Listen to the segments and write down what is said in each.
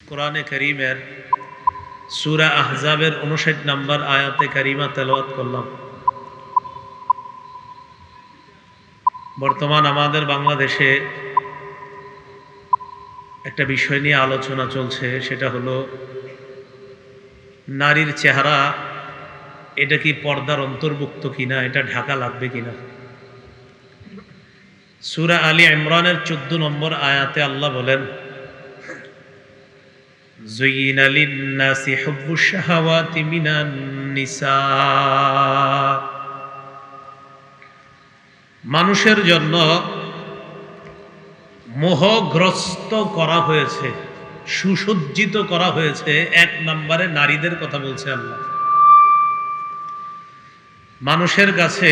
কোরআনে কারীমের সূরা আহজাবের 59 নম্বর আয়াতে কারিমা তেলাওয়াত করলাম। বর্তমান আমাদের বাংলাদেশে একটা বিষয় নিয়ে আলোচনা চলছে, সেটা হলো নারীর চেহারা এটা কি পর্দার অন্তর্ভুক্ত কিনা, এটা ঢাকা লাগবে কিনা। সূরা আলী ইমরানের 14 নম্বর আয়াতে আল্লাহ বলেন, যুয়িনা লিন-নাসি হুব্বুশ শাহাওয়াতি মিনান নিসা। মানুষের জন্য মোহগ্রস্ত করা হয়েছে, সুসজ্জিত করা হয়েছে। এক নম্বরে নারীদের কথা বলছে আল্লাহ। মানুষের কাছে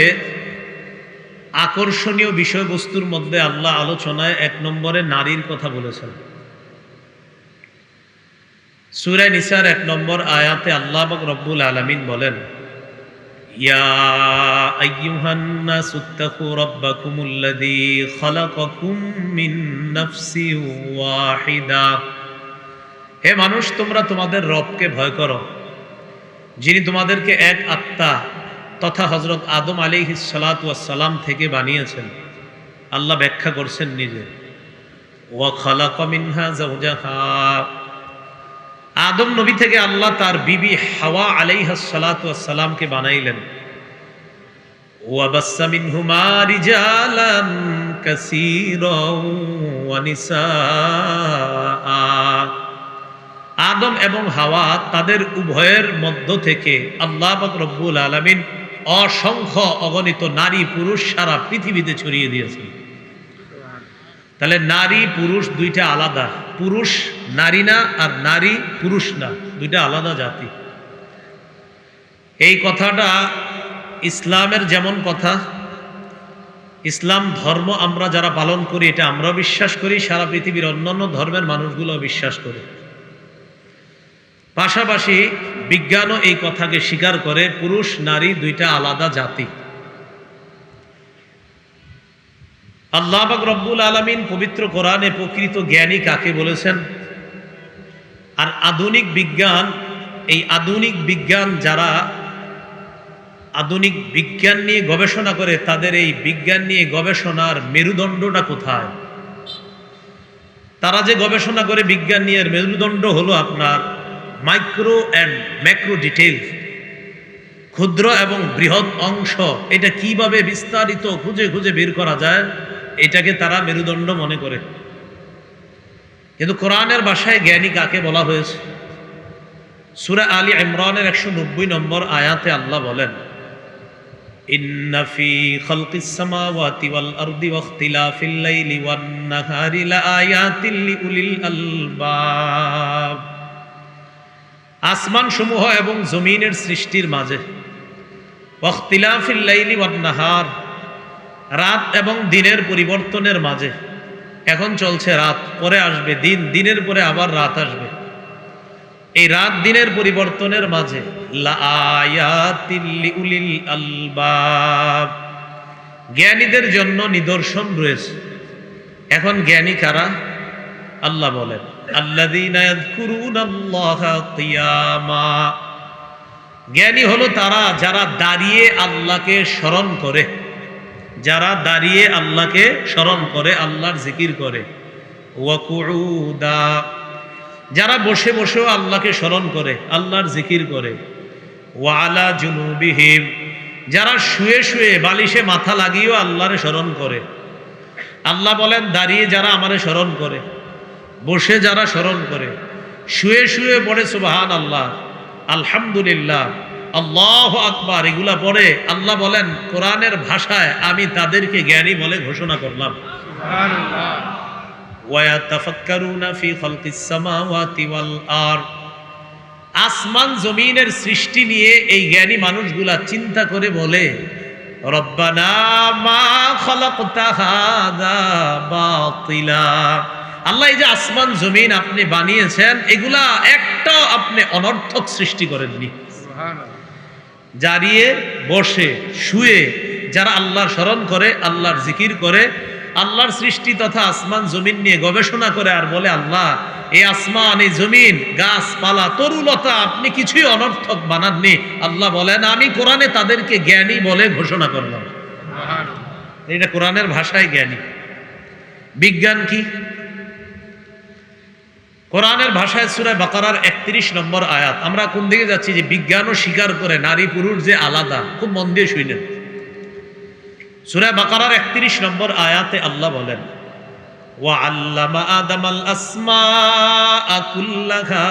আকর্ষণীয় বিষয়বস্তুর মধ্যে আল্লাহ আলোচনায় এক নম্বরে নারীর কথা বলেছেন। সূরা নিসার 1 নম্বর আয়াতে আল্লাহ পাক রব্বুল আলামিন বলেন, ইয়া আইয়ুহান নাসুত্তাকু রাব্বাকুমুল্লাযী খালাকাকুম মিন নাফসিন ওয়াহিদা। হে মানুষ, তোমরা তোমাদের রবকে ভয় করো, যিনি তোমাদেরকে এক আত্মা তথা হযরত আদম আলাইহিস সালাতু ওয়াস সালাম থেকে বানিয়েছেন। আল্লাহ ব্যাখ্যা করছেন নিজে, ওয়া খালাকা মিনহা যাওজাহা। আদম নবী থেকে আল্লাহ তার বিবি হাওয়া আলাইহাস সালাতু ওয়াস সালামকে বানাইলেন। ওয়া বাসসা মিনহুমা রিজালান কাসীরান ওয়া নিসাআ। আদম এবং হাওয়া তাদের উভয়ের মধ্য থেকে আল্লাহ পাক রব্বুল আলামিন অসংখ্য অগণিত নারী পুরুষ সারা পৃথিবীতে ছড়িয়ে দিয়েছেন। তাহলে নারী পুরুষ দুইটা আলাদা, পুরুষ নারী না আর নারী পুরুষ না, দুইটা আলাদা জাতি। এই কথাটা ইসলামের যেমন কথা, ইসলাম ধর্ম আমরা যারা পালন করি এটা আমরা বিশ্বাস করি, সারা পৃথিবীর অন্যান্য ধর্মের মানুষগুলো বিশ্বাস করে। পাশাপাশি বিজ্ঞানও এই কথাকে স্বীকার করে, পুরুষ নারী দুইটা আলাদা জাতি। আল্লাহ পাক রব্বুল আলামিন পবিত্র কোরআনে প্রকৃত জ্ঞানী কাকে বলেছেন। আর আধুনিক বিজ্ঞান, এই আধুনিক বিজ্ঞান যারা আধুনিক বিজ্ঞান নিয়ে গবেষণা করে, তাদের এই বিজ্ঞান নিয়ে গবেষণার মেরুদণ্ডটা কোথায়? তারা যে গবেষণা করে বিজ্ঞান নিয়ে, মেরুদণ্ড হলো আপনার মাইক্রো অ্যান্ড ম্যাক্রো ডিটেইল, ক্ষুদ্র এবং বৃহৎ অংশ। এটা কিভাবে বিস্তারিত খুঁজে খুঁজে বের করা যায়, এটাকে তারা মেরুদণ্ড মনে করে। কিন্তু কোরআনের ভাষায় জ্ঞানী কাকে বলা হয়েছে? সূরা আলী ইমরানের 190 নম্বর আয়াতে আল্লাহ বলেন, ইন্না ফি খালকিস সামাওয়াতি ওয়াল আরদি ওয়া ইখতিলাফিল লাইলি ওয়ান নাহারি লাআয়াতিন লিউলিল আলবাব। আসমান সমূহ এবং জমিনের সৃষ্টির মাঝে, ওয়া ইখতিলাফিল লাইলি ওয়ান নাহার, রাত এবং দিনের পরিবর্তনের মাঝে। এখন চলছে রাত, পরে আসবে দিন, দিনের পরে আবার রাত আসবে। এই রাত দিনের পরিবর্তনের মাঝে লাআয়াতিল লিউলিল আলবাব, জ্ঞানীদের জন্য নিদর্শন রয়েছে। এখন জ্ঞানী কারা? আল্লাহ বলেন, আল্লাযীনা ইয়াযকুরুনাল্লাহা কিয়ামা। জ্ঞানী হলো তারা যারা দাঁড়িয়ে আল্লাহকে স্মরণ করে, যারা দাঁড়িয়ে আল্লাহকে স্মরণ করে, আল্লাহর জিকির করে। ওয়া কুউদা, যারা বসে বসেও আল্লাহকে স্মরণ করে, আল্লাহর জিকির করে। ওয়া আলা জুনুবিহিম, যারা শুয়ে শুয়ে বালিশে মাথা লাগিয়েও আল্লাহরে স্মরণ করে। আল্লাহ বলেন, দাঁড়িয়ে যারা আমারে স্মরণ করে, বসে যারা স্মরণ করে, শুয়ে শুয়ে পড়ে সুবহানাল্লাহ, আলহামদুলিল্লাহ, আল্লাহু আকবার, এগুলা পড়ে, আল্লাহ বলেন কোরআনের ভাষায় আমি তাদেরকে জ্ঞানী বলে ঘোষণা করলাম। সুবহানাল্লাহ। ওয়া ইয়াতাফাক্কারুনা ফি খালকিস সামাওয়াতি ওয়াল আরদ, আসমান জমিনের সৃষ্টি নিয়ে এই জ্ঞানী মানুষগুলা চিন্তা করে বলে, রব্বানা মা খালাকতা হাযা বাতিলা। আল্লাহ, এই যে আসমান জমিন আপনি বানিয়েছেন, এগুলা একটাও আপনি অনর্থক সৃষ্টি করেননি। সুবহানাল্লাহ। দাঁড়িয়ে বসে শুয়ে যারা আল্লাহর স্মরণ করে, আল্লাহর জিকির করে, আল্লাহর সৃষ্টি তথা আসমান জমিন নিয়ে গবেষণা করে আর বলে, আল্লাহ এই আসমান, এই জমিন, গাছপালা, তরুলতা আপনি কিছুই অনর্থক বানাননি। আল্লাহ বলেন আমি কোরআনে তাদেরকে জ্ঞানী বলে ঘোষণা করলাম। এটা কোরআনের ভাষায় জ্ঞানী। বিজ্ঞান কি? কোরআনের ভাষায় সূরা বাকারার 31 নম্বর আয়াত। আমরা কোন দিকে যাচ্ছি? যে বিজ্ঞানও স্বীকার করে নারী পুরুষ যে আলাদা। খুব মন দিয়ে শুনেন। সূরা বাকারার 31 নম্বর আয়াতে আল্লাহ বলেন ওয়া আল্লামা আদামাল আসমাআ কুল্লাহা।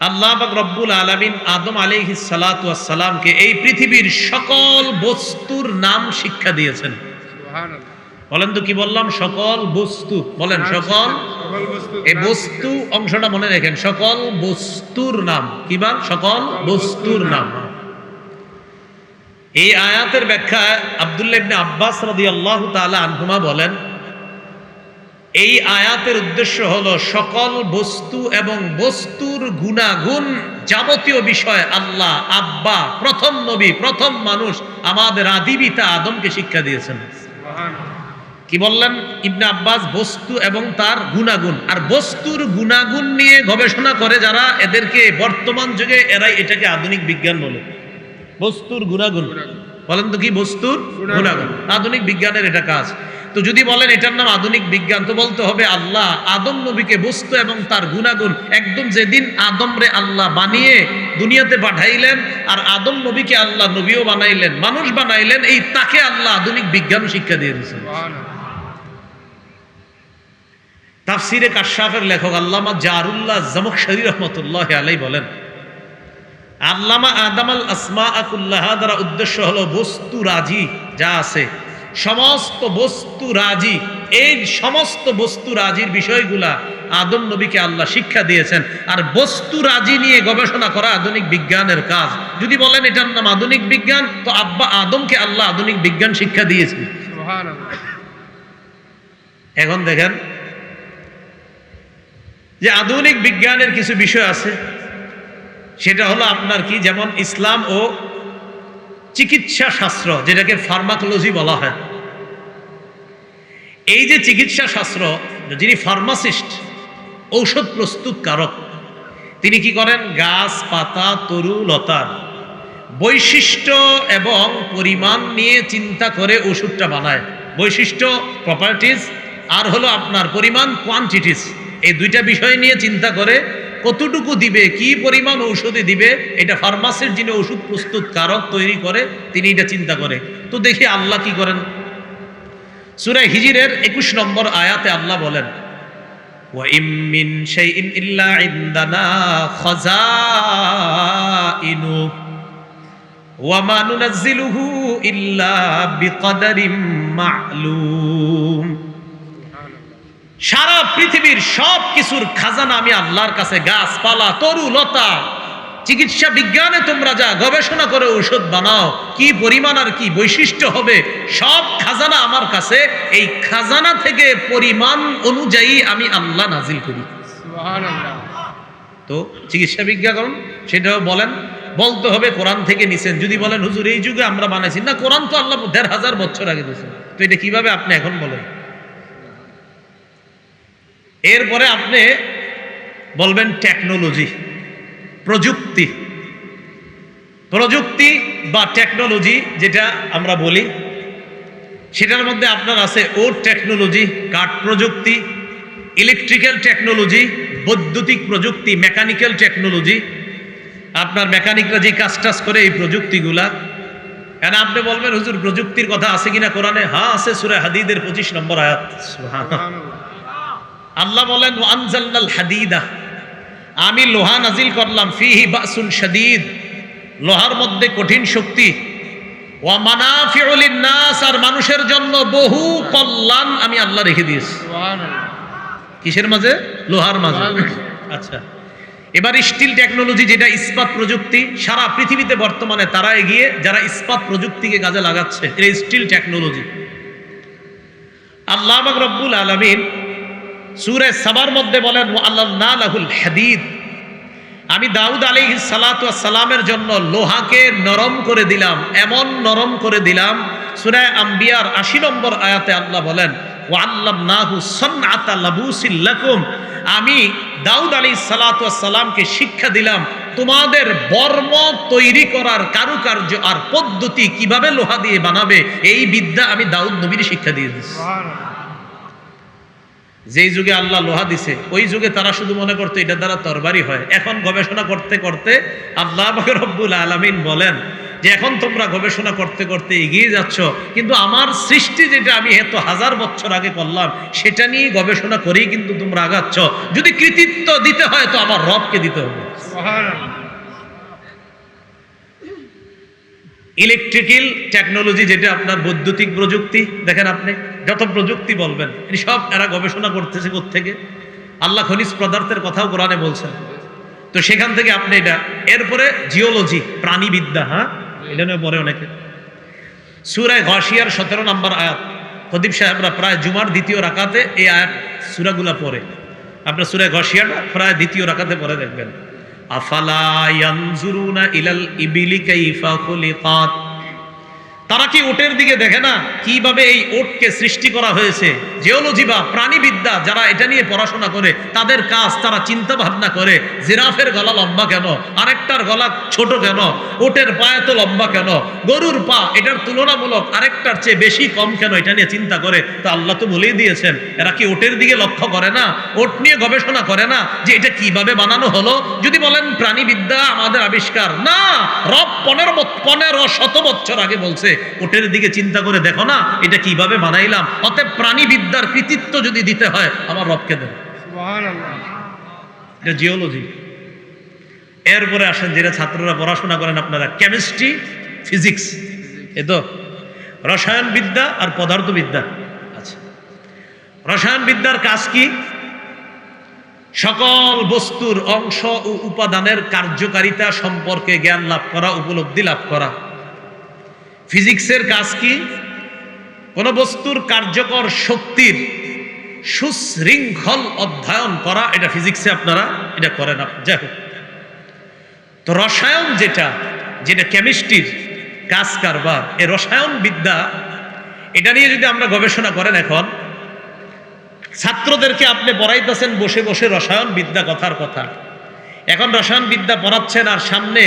আল্লাহ পাক রব্বুল আলামিন আদম আলাইহিস সালাতু ওয়াস সালামকে এই পৃথিবীর সকল বস্তুর নাম শিক্ষা দিয়েছেন। সুবহানাল্লাহ। বলেন তো কি বললাম? সকল বস্তু। বলেন সকল বস্তু। এই বস্তু অংশটা মনে রাখেন। সকল বস্তুর নাম কি? বল সকল বস্তুর নাম। এই আয়াতের ব্যাখ্যায় আব্দুল্লাহ ইবনে আব্বাস রাদিয়াল্লাহু তাআলা আনহুমা বলেন এই আয়াতের উদ্দেশ্য হলো সকল বস্তু এবং বস্তুর গুণাগুণ যাবতীয় বিষয় আল্লাহ আব্বা, প্রথম নবী, প্রথম মানুষ, আমাদের আদি পিতা আদমকে শিক্ষা দিয়েছেন। কি বললেন ইবনে আব্বাস? বস্তু এবং তার গুণাগুণ। আর বস্তুর গুণাগুণ নিয়ে গবেষণা করে যারা, এদেরকে বর্তমান যুগে এরাই এটাকে আধুনিক বিজ্ঞান বলে। বস্তুর গুণাগুণ। বলেন তো কি? বস্তুর গুণাগুণ। আধুনিক বিজ্ঞানের এটা কাজ। তো যদি বলেন এটার নাম আধুনিক বিজ্ঞান, তো বলতে হবে আল্লাহ আদম নবীকে বস্তু এবং তার গুণাগুণ একদম যেদিন আদমরে আল্লাহ বানিয়ে দুনিয়াতে পাঠাইলেন, আর আদম নবীকে আল্লাহ নবীও বানাইলেন, মানুষ বানাইলেন, এই তাকে আল্লাহ আধুনিক বিজ্ঞান শিক্ষা দিয়ে দিয়েছেন। তাফসিরে কাশফের লেখক আল্লামা জারুল্লাহ জামখশরী রাহমাতুল্লাহি আলাইহি বলেন আল্লামা আদামাল আসমাআ কুল্লাহা দ্বারা উদ্দেশ্য হলো বস্তু রাজি যা আছে, সমস্ত বস্তু রাজি, এই সমস্ত বস্তু রাজির বিষয়গুলা আদম নবীকে আল্লাহ শিক্ষা দিয়েছেন। আর বস্তু রাজি নিয়ে গবেষণা করা আধুনিক বিজ্ঞানের কাজ। যদি বলেন এটার নাম আধুনিক বিজ্ঞান, তো আব্বা আদমকে আল্লাহ আধুনিক বিজ্ঞান শিক্ষা দিয়েছেন। সুবহানাল্লাহ। এখন দেখেন যে আধুনিক বিজ্ঞানের কিছু বিষয় আছে, সেটা হলো আপনার কি, যেমন ইসলাম ও চিকিৎসা শাস্ত্র, যেটাকে ফার্মাকোলজি বলা হয়। এই যে চিকিৎসা শাস্ত্র, যিনি ফার্মাসিস্ট, ঔষধ প্রস্তুতকারক, তিনি কি করেন? গাছ পাতা তরু লতার বৈশিষ্ট্য এবং পরিমাণ নিয়ে চিন্তা করে ওষুধটা বানায়। বৈশিষ্ট্য প্রপার্টিজ, আর হলো আপনার পরিমাণ কোয়ান্টিটিস। এই দুইটা বিষয় নিয়ে চিন্তা করে কতটুকু দিবে, কি পরিমাণ ঔষধে দিবে, এটা ফার্মাসির যিনি ওষুধ প্রস্তুতকারক তৈরি করে, তিনি এটা চিন্তা করে। তো দেখি আল্লাহ কি করেন। সূরা হিজরের 21 নম্বর আয়াতে আল্লাহ বলেন ওয়া ইম মিন শাইইন ইল্লা ইনদানা খাযাইনু ওয়া মা নুনাজ্জিলুহু ইল্লা বিকদারিম মা'লুম। সারা পৃথিবীর সব কিছুর খাজানা আমি আল্লাহর কাছে। গাছপালা তরু লতা, চিকিৎসা বিজ্ঞানে তোমরা যা গবেষণা করে ঔষধ বানাও, কি পরিমাণ আর কি বৈশিষ্ট্য হবে, সব খাজানা আমার কাছে। এই খাজানা থেকে পরিমাণ অনুযায়ী আমি আল্লাহ নাজিল করি। সুবহানাল্লাহ। তো চিকিৎসা বিজ্ঞান সেটাও বলেন, বলতে হবে কোরআন থেকে নিছেন। যদি বলেন হুজুর এই যুগে আমরা বানাইছি না, কোরআন তো আল্লাহ ১৫০০ বছর আগে দিয়েছেন, তো এটা কিভাবে আপনি এখন বলেন? এরপরে আপনি বলবেন টেকনোলজি, প্রযুক্তি। প্রযুক্তি বা টেকনোলজি যেটা আমরা বলি, সেটার মধ্যে আপনার আছে ওট টেকনোলজি, কাঠ প্রযুক্তি, ইলেকট্রিক্যাল টেকনোলজি, বৈদ্যুতিক প্রযুক্তি, মেকানিক্যাল টেকনোলজি। আপনার মেকানিকরা যে কাজ টাজ করে এই প্রযুক্তিগুলা। কেন আপনি বলবেন হুজুর প্রযুক্তির কথা আছে কিনা কোরআনে? হ্যাঁ আছে, সূরা হাদীদের 25 নম্বর আয়াত। সুবহানাল্লাহ। আল্লাহ বলেন আনজালনাল হাদিদা, আমি লোহা নাজিল করলাম, ফিহি বাসুন শাদীদ, লোহার মধ্যে কঠিন শক্তি, ওয়া মানাফিউ লিন-নাস, আর মানুষের জন্য বহু কল্যাণ আমি আল্লাহ রেখে দিয়েছি। সুবহানাল্লাহ। কিসের মাঝে? লোহার মাঝে। আচ্ছা, এবার স্টিল টেকনোলজি, যেটা ইস্পাত প্রযুক্তি। সারা পৃথিবীতে বর্তমানে তারা এগিয়ে যারা ইস্পাত প্রযুক্তিকে কাজে লাগাচ্ছে, এটা স্টিল টেকনোলজি। আল্লাহ পাক রব্বুল আলামিন সূরা সাবার মধ্যে বলেন ওয়াল্লানা লাহুল হাদিদ, আমি দাউদ আলাইহিস সালাতু ওয়াস সালামের জন্য লোহাকে নরম করে দিলাম, এমন নরম করে দিলাম। সূরা আম্বিয়ার 80 নম্বর আয়াতে আল্লাহ বলেন ওয়া আল্লামনাহু সানআতা লাবুসিল লাকুম, আমি দাউদ আলাইহিস সালাতু ওয়াস সালামকে শিক্ষা দিলাম তোমাদের বর্ম তৈরি করার কারুকার্য আর পদ্ধতি, কিভাবে লোহা দিয়ে বানাবে এই বিদ্যা আমি দাউদ নবীর শিক্ষা দিয়ে দিয়েছি। যেই যুগে আল্লাহ লোহা দিছে ওই যুগে তারা শুধু মনে করতো এটা দ্বারা তরবারি হয়। এখন গবেষণা করতে করতে আল্লাহ পাক রব্বুল আলামিন বলেন যে এখন তোমরা গবেষণা করতে করতে এগিয়ে যাচ্ছ, কিন্তু আমার সৃষ্টি যেটা আমি এত হাজার বছর আগে করলাম সেটা নিয়ে গবেষণা করেই কিন্তু তোমরা আগাচ্ছ। যদি কৃতিত্ব দিতে হয় তো আমার রবকে দিতে হবে। ইলেকট্রিক্যাল টেকনোলজি, যেটা আপনার বৈদ্যুতিক প্রযুক্তি, দেখেন আপনি যত প্রযুক্তি বলবেন সব এরা গবেষণা করতেছে কোত্থেকে? আল্লাহ খনিজ পদার্থের কথাও কোরআনে বলছেন, তো সেখান থেকে আপনি এটা। এরপরে জিওলজি, প্রাণীবিদ্যা, হ্যাঁ এটা নিয়ে পরে অনেকে। সূরা গাশিয়ার 17 নম্বর আয়াত, খতিব সাহেবরা প্রায় জুমার দ্বিতীয় রাকাতে এই আয়াত সূরাগুলা পড়ে। আপনার সূরা গাশিয়াটা প্রায় দ্বিতীয় রাকাতে পড়ে দেখবেন, আফালা ইয়ানজুরুনা ইলাল ইবিলি কাইফা খুলিকাত, তারা কি ওটের দিকে দেখে না কিভাবে এই ওটকে সৃষ্টি করা হয়েছে? জিওলজি বা প্রাণীবিদ্যা যারা এটা নিয়ে পড়াশোনা করে তাদের কাজ, তারা চিন্তা ভাবনা করে জিরাফের গলা লম্বা কেন, আরেকটার গলা ছোট কেন, ওটের পা এত লম্বা কেন, গরুর পা এটার তুলনামূলক আরেকটার চেয়ে বেশি কম কেন, এটা নিয়ে চিন্তা করে। তো আল্লাহ তো বলেই দিয়েছেন এরা কি ওটের দিকে লক্ষ্য করে না, ওট নিয়ে গবেষণা করে না যে এটা কিভাবে বানানো হলো? যদি বলেন প্রাণীবিদ্যা আমাদের আবিষ্কার, না, রব 1500 বছর আগে বলছে ওটের দিকে চিন্তা করে দেখো না এটা কিভাবে বানাইলাম। অতএব প্রাণীবিদ্যার কৃতিত্ব যদি দিতে হয় আমার রবকে দেন। সুবহানাল্লাহ, এটা জিওলজি। এরপরে আসেন যেটা ছাত্ররা পড়াশোনা করেন আপনারা, কেমিস্ট্রি, ফিজিক্স, এ তো রসায়ন বিদ্যা আর পদার্থবিদ্যা। আচ্ছা, রসায়ন বিদ্যার কাজ কি? সকল বস্তুর অংশ ও উপাদানের কার্যকারিতা সম্পর্কে জ্ঞান লাভ করা, উপলব্ধি লাভ করা। ফিজিক্সের কাজ কি? কোন বস্তুর কার্যকর শক্তির সুশৃঙ্খল অধ্যয়ন করা, এটা ফিজিক্সে আপনারা এটা করেন। যাই হোক, তো রসায়ন যেটা কেমিস্ট্রির কাজ কারবার, এই রসায়ন বিদ্যা এটা নিয়ে যদি আমরা গবেষণা করেন, এখন ছাত্রদেরকে আপনি পড়াইতেছেন বসে বসে রসায়ন বিদ্যা, কথার কথা। এখন রসায়ন বিদ্যা পড়াচ্ছেন আর সামনে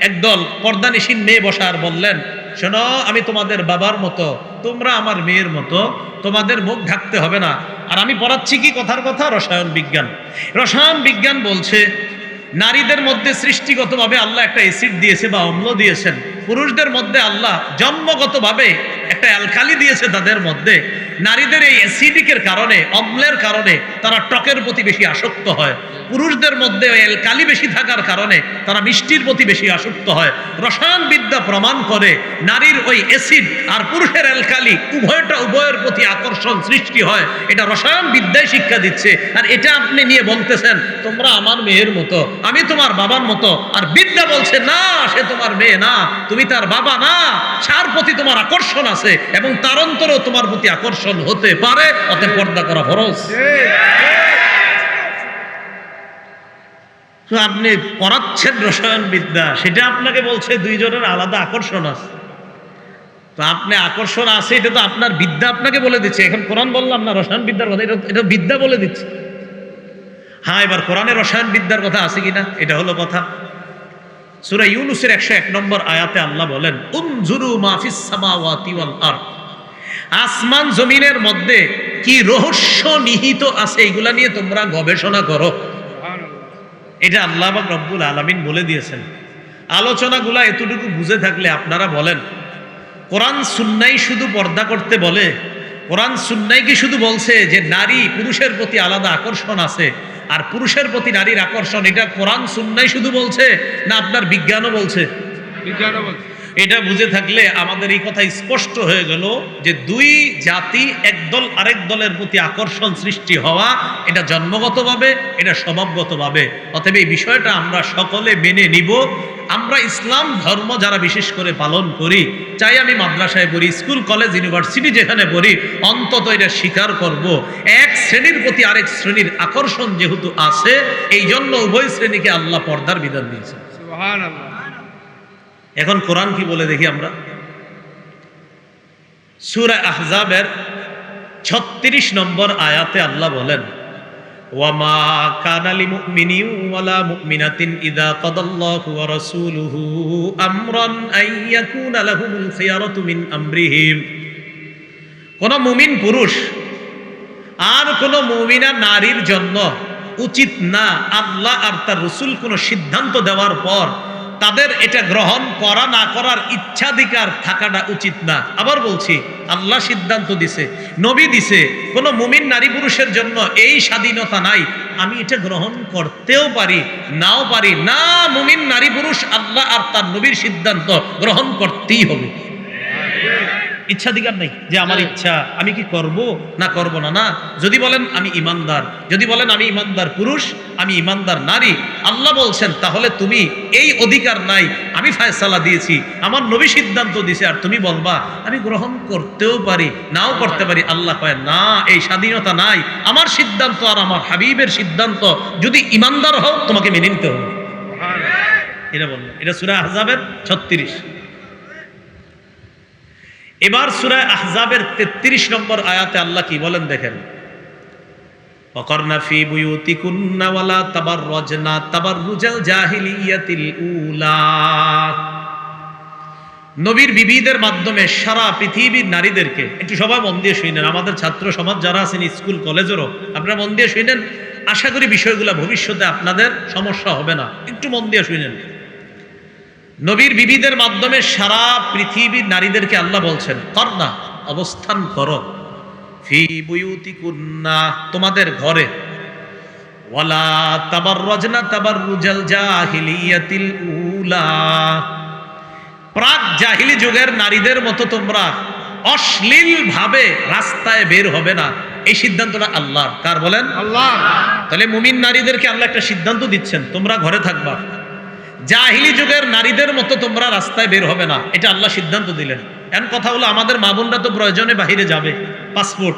একদল পর্দানিসীন মেয়ে বসা, আর বললেন শোনো আমি তোমাদের বাবার মতো, তোমরা আমার মেয়ের মতো, তোমাদের মুখ ঢাকতে হবে না। আর আমি পড়াচ্ছি কি কথার কথা? রসায়ন বিজ্ঞান। রসায়ন বিজ্ঞান বলছে নারীদের মধ্যে সৃষ্টিগতভাবে আল্লাহ একটা অ্যাসিড দিয়েছে বা অম্ল দিয়েছেন, পুরুষদের মধ্যে আল্লাহ জন্মগতভাবে একটা অ্যালকালি দিয়েছে তাদের মধ্যে। নারীদের এই অ্যাসিডিকের কারণে, অম্লের কারণে তারা টকের প্রতি বেশি আসক্ত হয়। পুরুষদের মধ্যে ওই অ্যালকালি বেশি থাকার কারণে তারা মিষ্টির প্রতি বেশি আসক্ত হয়। রসায়ন বিদ্যা প্রমাণ করে নারীর ওই অ্যাসিড আর পুরুষের অ্যালকালি উভয়ের প্রতি আকর্ষণ সৃষ্টি হয়। এটা রসায়ন বিদ্যায় শিক্ষা দিচ্ছে। আর এটা আপনি নিয়ে বলতেছেন তোমরা আমার মেয়ের মতো, আমি তোমার বাবার মতো। আর বিদ্যা বলছে না, সে তোমার মেয়ে না, তুমি তার বাবা না, তার প্রতি তোমার আকর্ষণ আছে এবং তার অন্তরেও তোমার প্রতি আকর্ষণ হতে পারে, অতএব পর্দা করা ফরজ। তো আপনি পড়াচ্ছেন রসায়ন বিদ্যা, সেটা আপনাকে বলছে দুইজনের আলাদা আকর্ষণ আছে। তো আপনি আকর্ষণ আছে, এটা তো আপনার বিদ্যা আপনাকে বলে দিচ্ছে। এখন কোরআন বললাম না রসায়ন বিদ্যার কথা, এটা বিদ্যা বলে দিচ্ছে। হ্যাঁ, এবার কোরআনে রসায়ন বিদ্যার কথা আছে কিনা এটা হলো কথা। সূরা ইউনূসের 101 নম্বর আয়াতে আল্লাহ বলেন উনজুরু মা ফিস সামাওয়াতি ওয়াল আরদ, আসমান জমিনের মধ্যে কি রহস্য নিহিত আছে এগুলা নিয়ে তোমরা গবেষণা করো। এটা আল্লাহ পাক রব্বুল আলামিন বলে দিয়েছেন। আলোচনাগুলা এতটুকু বুঝে থাকলে আপনারা বলেন কোরআন সুন্নাহই শুধু পর্দা করতে বলে? কোরআন সুন্নাহই কি শুধু বলছে যে নারী পুরুষের প্রতি আলাদা আকর্ষণ আছে আর পুরুষের প্রতি নারীর আকর্ষণ, এটা কোরআন সুন্নাহই শুধু বলছে না আপনার বিজ্ঞানও বলছে? বিজ্ঞানও বলছে। এটা বুঝে থাকলে আমাদের এই কথা স্পষ্ট হয়ে গেল যে দুই জাতি একদল আরেক দলের প্রতি আকর্ষণ সৃষ্টি হওয়া এটা জন্মগতভাবে, এটা স্বভাবগতভাবে। অতএব এই বিষয়টা আমরা সকলে মেনে নিব। আমরা ইসলাম ধর্ম যারা বিশেষ করে পালন করি, চাই আমি মাদ্রাসায় পড়ি, স্কুল কলেজ ইউনিভার্সিটি যেখানে পড়ি, অন্তত এটা স্বীকার করব এক শ্রেণীর প্রতি আরেক শ্রেণীর আকর্ষণ যেহেতু আছে, এই জন্য উভয় শ্রেণীকে আল্লাহ পর্দার বিধান দিয়েছে। সুবহানাল্লাহ। এখন কোরআন কি বলে দেখি আমরা। সূরা আহজাবের 36 নম্বর আয়াতে আল্লাহ বলেন, ওয়ামা কানা লিমুমিনিন ওয়ালা মুমিনাতিন ইযা কাদাল্লাহু ওয়া রাসূলুহু আমরান আইয়াকুনা লাহুমুল খিয়ারাতু মিন আমরিহিম। কোন মুমিন পুরুষ আর কোন মুমিনা নারীর জন্য উচিত না আল্লাহ আর তার রাসূল কোন সিদ্ধান্ত দেওয়ার পর তাদের এটা গ্রহণ করা না করার ইচ্ছাধিকার থাকাটা উচিত না। আবার বলছি, আল্লাহ সিদ্ধান্ত দিছে, নবী দিছে, কোন মুমিন নারী পুরুষের জন্য এই স্বাধীনতা নাই আমি এটা গ্রহণ করতেও পারি নাও পারি না। মুমিন নারী পুরুষ আল্লাহ আর তার নবীর সিদ্ধান্ত গ্রহণ করতেই হবে। ইচ্ছাধিকার নেই যে আমার ইচ্ছা আমি কি করব না করব না। না, যদি বলেন আমি ইমানদার, যদি বলেন আমি ইমানদার পুরুষ, আমি ইমানদার নারী, আল্লাহ বলছেন তাহলে তুমি এই অধিকার নাই, আমি ফয়সালা দিয়েছি, আমার নবী সিদ্ধান্ত দিয়েছে, আর তুমি বলবা আমি গ্রহণ করতেও পারি নাও করতে পারি। আল্লাহ কয় না, এই স্বাধীনতা নাই। আমার সিদ্ধান্ত আর আমার হাবিবের সিদ্ধান্ত, যদি ইমানদার হও তোমাকে মেনে নিতে হবে। এটা বললেন, এটা সূরা আহজাবের 36। এবার সূরা আহজাবের 33 নম্বর আয়াতে আল্লাহ কি বলেন দেখেন, ওয়াকারনা ফি বুয়ুতিকুন্না ওয়ালা তাবাররাজনা তাবাররুজাল জাহিলিয়াতিল উলা। নবীর বিবিদের মাধ্যমে সারা পৃথিবীর নারীদেরকে, একটু সবাই মন দিয়ে শুনেন, আমাদের ছাত্র সমাজ যারা আছেন স্কুল কলেজেরও আপনারা মন দিয়ে শুনেন, আশা করি বিষয়গুলো ভবিষ্যতে আপনাদের সমস্যা হবে না। একটু মন দিয়ে শুনেন। নবীর বিবিদের মাধ্যমে সারা পৃথিবীর নারীদেরকে আল্লাহ বলছেন করনা, অবস্থান করো, ফি বুয়ুতিকুন্না, তোমাদের ঘরে, ওয়ালা তাবাররাজনা তাবাররুজাল জাহিলিয়াতিল উলা, প্রাক জাহিলি যুগের নারীদের মতো তোমরা অশ্লীল ভাবে রাস্তায় বের হবে না। এই সিদ্ধান্তটা আল্লাহর। কার বলেন? আল্লাহ। তাহলে মুমিন নারীদেরকে আল্লাহ একটা সিদ্ধান্ত দিচ্ছেন, তোমরা ঘরে থাকবা, জাহিলি যুগের নারীদের মতো তোমরা রাস্তায় বের হবে না, এটা আল্লাহ সিদ্ধান্ত দিলেন। এখন কথা হলো, আমাদের মা বোনরা তো প্রয়োজনে বাহিরে যাবে, পাসপোর্ট,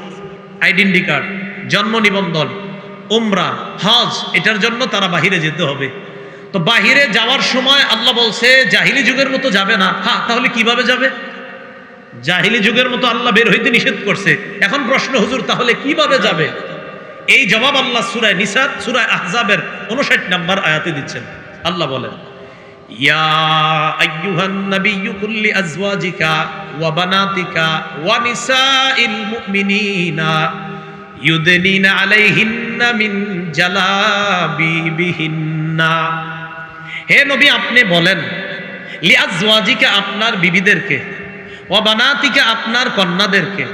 আইডেন্টি কার্ড, জন্ম নিবন্ধন, উমরা, হজ, এটার জন্য তারা বাহিরে যেতে হবে। তো বাহিরে যাওয়ার সময় আল্লাহ বলছে জাহিলি যুগের মতো যাবে না। হ্যাঁ, তাহলে কিভাবে যাবে? জাহিলি যুগের মতো আল্লাহ বের হইতে নিষেধ করছে। এখন প্রশ্ন, হুজুর তাহলে কিভাবে যাবে? এই জবাব আল্লাহ সূরা নিসা, সূরা আহজাবের 59 নম্বর আয়াতে দিচ্ছেন। আল্লাহ বলেন, ইয়া আইয়ুহান নাবিয়্যু কুল্লি আজওয়াজিকা ওয়া বানাতিকা ওয়া নিসাইল মুমিনিনা ইউদনিনা আলাইহিন্না মিন জালাবিবিহিন্না। হে নবী, আপনি বলেন লি আজওয়াজিকা, আপনার বিবিদেরকে, ওয়া বানাতিকা, আপনার কন্যাদেরকে,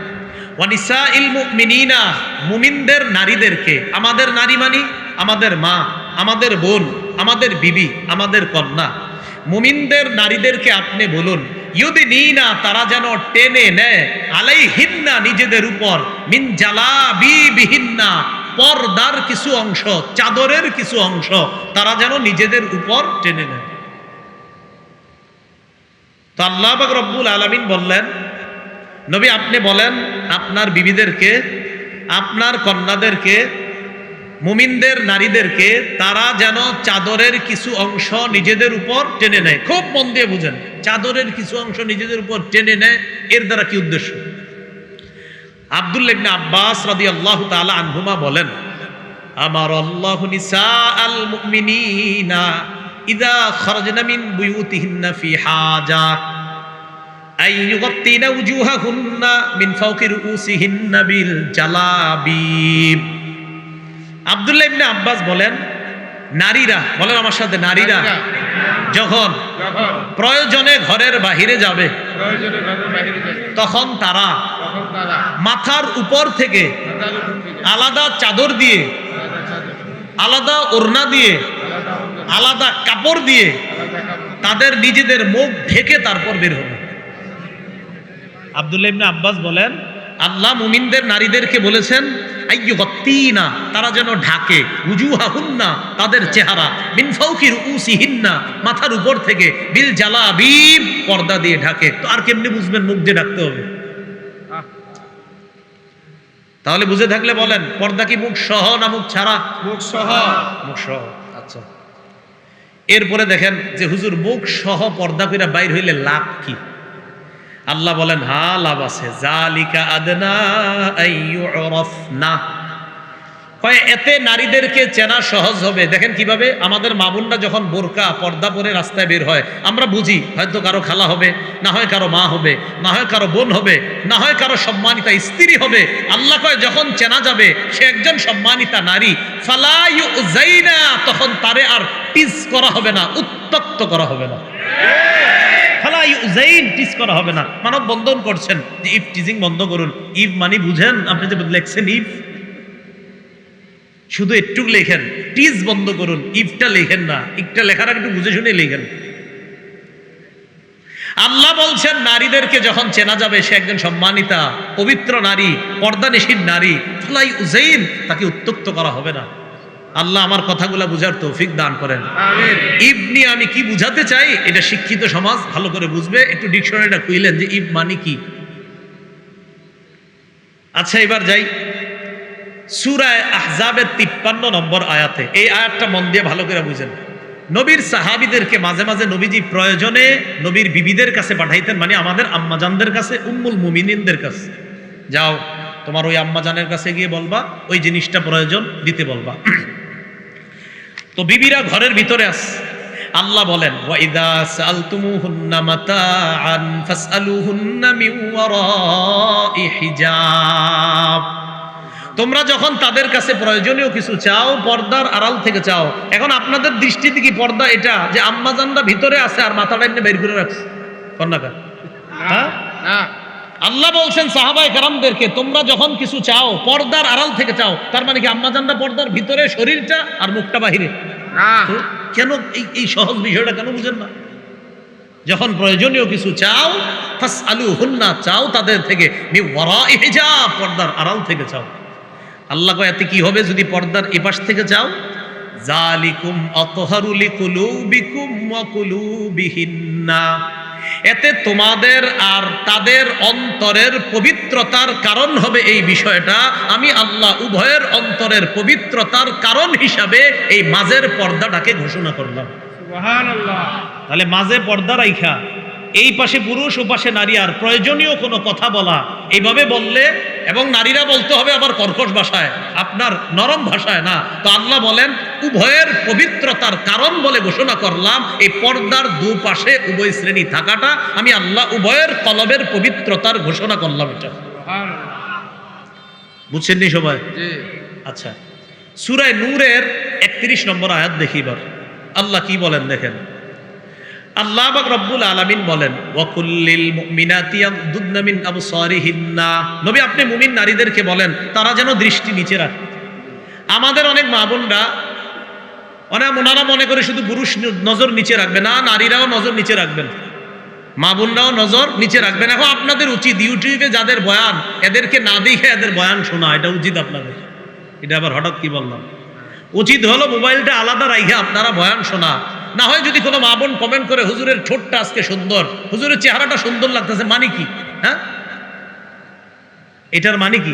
ওয়া নিসাইল মুমিনিনা, মুমিনদের নারীদেরকে। আমাদের নারী মানে আমাদের মা, আমাদের বোন, আমাদের বিবি, আমাদের কন্যা। মুমিনদের নারীদেরকে আপনি বলুন, ইউদিনা, তারা যেন টেনে নেয়, আলাইহিন্না, নিজেদের উপর, মিন জালাবিবিহিন্না, পর্দার কিছু অংশ, চাদরের কিছু অংশ তারা যেন নিজেদের উপর টেনে নেয়। তো আল্লাহ পাক রব্বুল আলামিন বললেন, নবী আপনি বলেন আপনার বিবিদেরকে, আপনার কন্যাদেরকে, মুমিনদের নারীদেরকে তারা যেন চাদরের কিছু অংশ নিজেদের উপর টেনে নেয়। খুব মন দিয়ে বুঝেন, চাদরের কিছু অংশ নিজেদের উপর টেনে নেয়, এর দ্বারা কি উদ্দেশ্য? আব্দুল্লাহ ইবনে আব্বাস রাদিয়াল্লাহু তাআলা আনহুমা বলেন, আমার আল্লাহু নিসাআল মুমিনিনা ইযা খারাজনা মিন বুয়ুতিহিন্না ফি হাজা আই ইউগাত্তিনা উজুহাহুন্না মিন ফাওকি রুউসিহিন্না বিল জালাবিব। আব্দুল্লাহ ইবনে আব্বাস বলেন, নারীরা, বলেন আমার সাথে, নারীরা যখন প্রয়োজনে ঘরের বাহিরে যাবে তখন তারা মাথার উপর থেকে আলাদা চাদর দিয়ে, আলাদা ওড়না দিয়ে, আলাদা কাপড় দিয়ে তাদের নিজেদের মুখ ঢেকে তারপর বের হবে। আব্দুল্লাহ ইবনে আব্বাস বলেন, আল্লাহ মুমিনদের নারীদেরকে বলেছেন আইয়ুগাত্তিনা, তারা যেন ঢাকে, উজুহাহুন্না, তাদের চেহারা, মিন ফাওকি রুউসিহিন্না, মাথার উপর থেকে, বিল জালাবিব, পর্দা দিয়ে ঢাকে। তো আর কেমনে বুঝবেন মুখ দিয়ে ঢাকতে হবে? তাহলে বুঝে থাকলে বলেন, পর্দা কি মুখ সহ না মুখ ছাড়া? মুখ সহ। মুখ সহ। আচ্ছা, এরপরে দেখেন যে হুজুর মুখ সহ পর্দা করে বাইর হইলে লাভ কি? আল্লাহ বলেন হ্যাঁ লাভ আছে। জালিকা আদনা আইয়ুরাফনা, কয় এতে নারীদেরকে চেনা সহজ হবে। দেখেন কিভাবে আমাদের মা বোনরা যখন বোরকা পর্দা পরে রাস্তায় বের হয়, আমরা বুঝি হয়তো কারো খালা হবে, না হয় কারো মা হবে, না হয় কারো বোন হবে, না হয় কারো সম্মানিতা স্ত্রী হবে। আল্লাহ কয় যখন চেনা যাবে সে একজন সম্মানিতা নারী, ফালা ইউযাইনা, তখন তারে আর টিজ করা হবে না, উত্তক্ত করা হবে না। ফালা ইউযাইন, টিজ করা হবে না। মানব বন্ধন করছেন যে ইফ টিজিং বন্ধ করুন। ইফ মানে বুঝেন আপনি যে লেখছেন ইফ, শুধু একটু লেখেন, টিজ বন্ধ করুন, ইফটা লেখেন না। ইফটা লেখার একটু বুঝে শুনে লেখেন। আল্লাহ বলছেন নারীদেরকে যখন চেনা যাবে সে একজন সম্মানিতা পবিত্র নারী, পর্দানিশীন নারী, ফালাই উযাইন, তাকে উত্তক্ত করা হবে না। আল্লাহ আমার কথাগুলো বুঝার তৌফিক দান করেন, আমিন। ইব নিয়ে আমি কি বুঝাতে চাই এটা শিক্ষিত সমাজ ভালো করে বুঝবে। একটু ডিকশনারিটা খুইলেন যে ইব মানে কি। আচ্ছা এবার যাই সূরা আহজাবের 53 নম্বর আয়াতে। এই আয়াতটা মন দিয়ে ভালো করে বুঝেন। নবীর সাহাবীদেরকে মাঝে মাঝে নবীজি প্রয়োজনে নবীর বিবিদের কাছে পাঠাইতেন, মানে আমাদের আম্মাজানদের কাছে, উম্মুল মুমিনিনদের কাছে। যাও তোমার ওই আম্মাজানের কাছে গিয়ে বলবা ওই জিনিসটা প্রয়োজন দিতে বলবা। তো বিবিরা ঘরের ভিতরে আছে। আল্লাহ বলেন ওয়া ইযা সাআলতুমুহুন্না মাতাআন ফাসআলুহুন্না মিন ওয়ারাই হিজাব, তোমরা যখন তাদের কাছে প্রয়োজনীয় কিছু চাও পর্দার আড়াল থেকে চাও। এখন আপনাদের দৃষ্টিতে কি পর্দা এটা যে আম্মাজানরা ভিতরে আছে আর মাথাটা এনে বের করে রাখছে? কন্যাকা হ্যাঁ না। আল্লাহ বলছেন সাহাবায়ে কেরামদেরকে তোমরা যখন কিছু চাও পর্দার আড়াল থেকে চাও, তার মানে কি আম্মাজানরা পর্দার ভিতরে, শরীরটা আর মুখটা বাহিরে? কেন এই সহজ বিষয়টা কেন বুঝেন না? যখন প্রয়োজনীয় কিছু চাও ফাসআলুহুন্না, চাও তাদের থেকে, মিন ওয়ারাই হিজাব, পর্দার আড়াল থেকে চাও। আল্লাহ কয় এতে কি হবে যদি পর্দার এপাশ থেকে চাও? যালিকুম আতহারু লিকুলুবিকুম ওয়া কুলুবিহিন্না, এতে তোমাদের আর তাদের অন্তরের পবিত্রতার কারণ হবে। এই বিষয়টা আমি আল্লাহ উভয়ের অন্তরের পবিত্রতার কারণ হিসাবে এই মাঝের পর্দাটাকে ঘোষণা করলাম। সুবহানাল্লাহ। তাহলে মাঝে পর্দা রাইখা এই পাশে পুরুষ ও পাশে নারী, আর প্রয়োজনীয় কোনো কথা বলা এইভাবে বললে, এবং নারীরা বলতে হবে আবার কর্কশ ভাষায়, আপনার নরম ভাষায় না। তো আল্লাহ বলেন উভয়ের পবিত্রতার কারণ বলে ঘোষণা করলাম। এই পর্দার দুপাশে উভয় শ্রেণী থাকাটা আমি আল্লাহ উভয়ের কলবের পবিত্রতার ঘোষণা করলাম। এটা বুঝছেন নি সবাই? আচ্ছা সূরা নূরের 31 নম্বর আয়াত দেখি এবার আল্লাহ কি বলেন দেখেন। আল্লাহ পাক রব্বুল আলামিন বলেন ওয়াকুল্লিল মুমিনাতি ইয়াগদুদনা মিন আবসারিহিন্না, নবী আপনি মুমিন নারীদেরকে বলেন তারা যেন দৃষ্টি নিচে রাখে। আমাদের অনেক মা বোনরা ওনারা মনে করে শুধু পুরুষ নজর নিচে রাখবে না, নারীরাও নজর নিচে রাখবেন, মা বোনরাও নজর নিচে রাখবেন। এখন আপনাদের উচিত ইউটিউবে যাদের বয়ান এদেরকে না দেখে এদের বয়ান শোনা, এটা উচিত আপনাদের। এটা আবার হঠাৎ কি বললাম? উচিত হলো মোবাইলটা আলাদা রাখে আপনারা বয়ান শোনা। না হয় যদি কোনো মা বোন কমেন্ট করে হুজুরের ঠোঁটটা আজকে সুন্দর, হুজুরের চেহারাটা সুন্দর লাগতেছে, মানে কি? হ্যাঁ এটার মানে কি?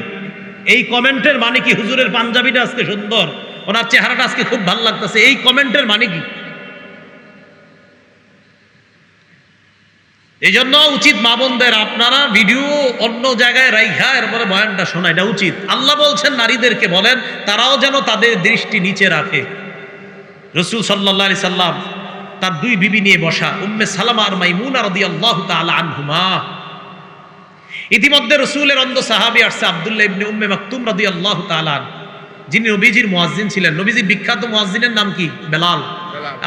এই কমেন্টের মানে কি? হুজুরের পাঞ্জাবিটা আজকে সুন্দর, ওনার চেহারাটা আজকে খুব ভালো লাগতেছে, এই কমেন্টের মানে কি? এই জন্য উচিত মা বোনদের আপনারা ভিডিও অন্য জায়গায় রাইখা এরপরে বয়ানটা শোনা, এটা উচিত। আল্লাহ বলছেন নারীদেরকে বলেন তারাও যেন তাদের দৃষ্টি নিচে রাখে। রাসূল সাল্লাল্লাহু আলাইহি সাল্লাম তার দুই বিবি নিয়ে বসা, উম্মে সালামা আর মাইমুনা রাদিয়াল্লাহু তাআলা আনহুমা। ইতিমধ্যে রাসূলের অন্ধ সাহাবী আসছে আব্দুল্লাহ ইবনে উম্মে মাকতুম রাদিয়াল্লাহু তাআলা, যিনি নবীজির মুয়াজ্জিন ছিলেন। নবীজির বিখ্যাত মুয়াজ্জিনের নাম কি? বেলাল।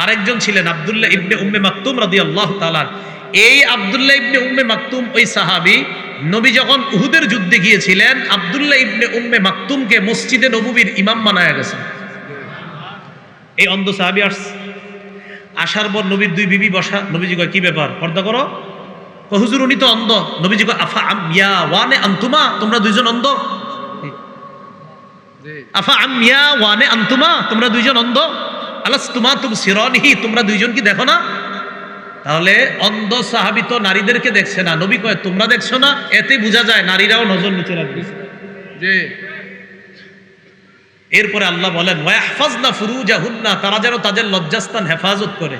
আরেকজন ছিলেন আব্দুল্লাহ ইবনে উম্মে মাকতুম রাদিয়াল্লাহু তাআলা। এই আব্দুল্লাহ ইবনে উম্মে মাকতুম ওই সাহাবী, নবী যখন উহুদের যুদ্ধে গিয়েছিলেন আব্দুল্লাহ ইবনে উম্মে মাকতুমকে মসজিদে নববীর ইমাম বানায়া গেছে। এই অন্ধ সাহাবী আসার পর নবীর দুই বিবি বসা। নবীজি কয় কি ব্যাপার, পর্দা করো? হুজুর উনি তো অন্ধ। নবীজি কয় আফা আমিয়া ওয়ানে আনতুমা, তোমরা দুইজন অন্ধ? আফা আমিয়া ওয়ানে আনতুমা, তোমরা দুইজন অন্ধ? আলাস্তুমা তুবসিরানিহি, তোমরা দুইজন কি দেখো না? তাহলে অন্ধ সাহাবী তো নারীদেরকে দেখছে না। নবী কয় তোমরা দেখছো না, এতে বোঝা যায় নারীরাও নজর নিচে রাখবে। জি। এরপরে আল্লাহ বলেন ওয়াহফাজনা ফুরুজাহুন্না, তারা যেন তাদের লজ্জাস্থান হেফাজত করে।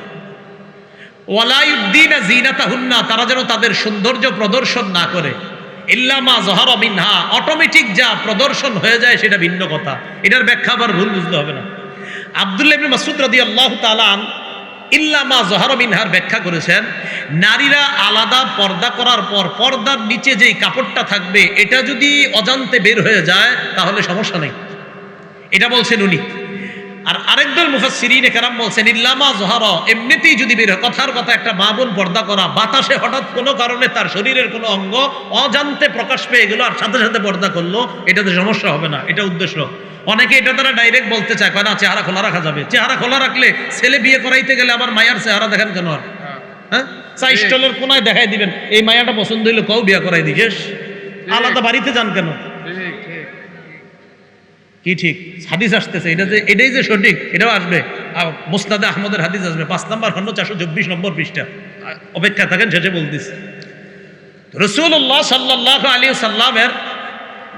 ওয়ালা ইউদ্দিনা যিনাতাহুন্না, তারা যেন তাদের সৌন্দর্য প্রদর্শন না করে, ইল্লা মা যাহারা মিনহা, অটোমেটিক যা প্রদর্শন হয়ে যায় সেটা ভিন্ন কথা। এটার ব্যাখ্যা আবার ভুল বুঝতে হবে না। আব্দুল্লাহ ইবনে মাসউদ রাদিয়াল্লাহু তাআলা আন ইল্লা মা যাহারা মিনহার ব্যাখ্যা করেছেন, নারীরা আলাদা পর্দা করার পর পর্দার নিচে যেই কাপড়টা থাকবে এটা যদি অজান্তে বের হয়ে যায় তাহলে সমস্যা নেই, এটা বলছেন উনি। আর আরেকদল মুফাসসিরিনে কেরাম বলছেন ইল্লা মা যাহারা, এমনিতেই যদি বের হয়, কথার কথা একটা মা বোন পর্দা করা, বাতাসে হঠাৎ কোনো কারণে তার শরীরের কোনো অঙ্গ অজান্তে প্রকাশ পেয়ে গেল আর সাথে সাথে পর্দা করলো, এটাতে সমস্যা হবে না, এটা উদ্দেশ্য। অনেকে এটা তারা ডাইরেক্ট বলতে চায়, কয় না চেহারা খোলা রাখা যাবে। চেহারা খোলা রাখলে ছেলে বিয়ে করাইতে গেলে আবার মায়ার চেহারা দেখেন কেন? আর হ্যাঁ, চাই স্টলের কোনায় দেখাই দিবেন, এই মায়াটা পছন্দ হইলে কও বিয়ে করাই দিস, আলাদা বাড়িতে যান কেন? কি ঠিক? হাদিস আসতেছে, এটাই যে সঠিক এটাও আসবে। মুসনাদে আহমদের হাদিস আসবে 5 নম্বর খণ্ড 424 নম্বর পৃষ্ঠা। অপেক্ষা থাকেন, শেষে বলতেছি। রাসূলুল্লাহ সাল্লাল্লাহু আলাইহি সাল্লামের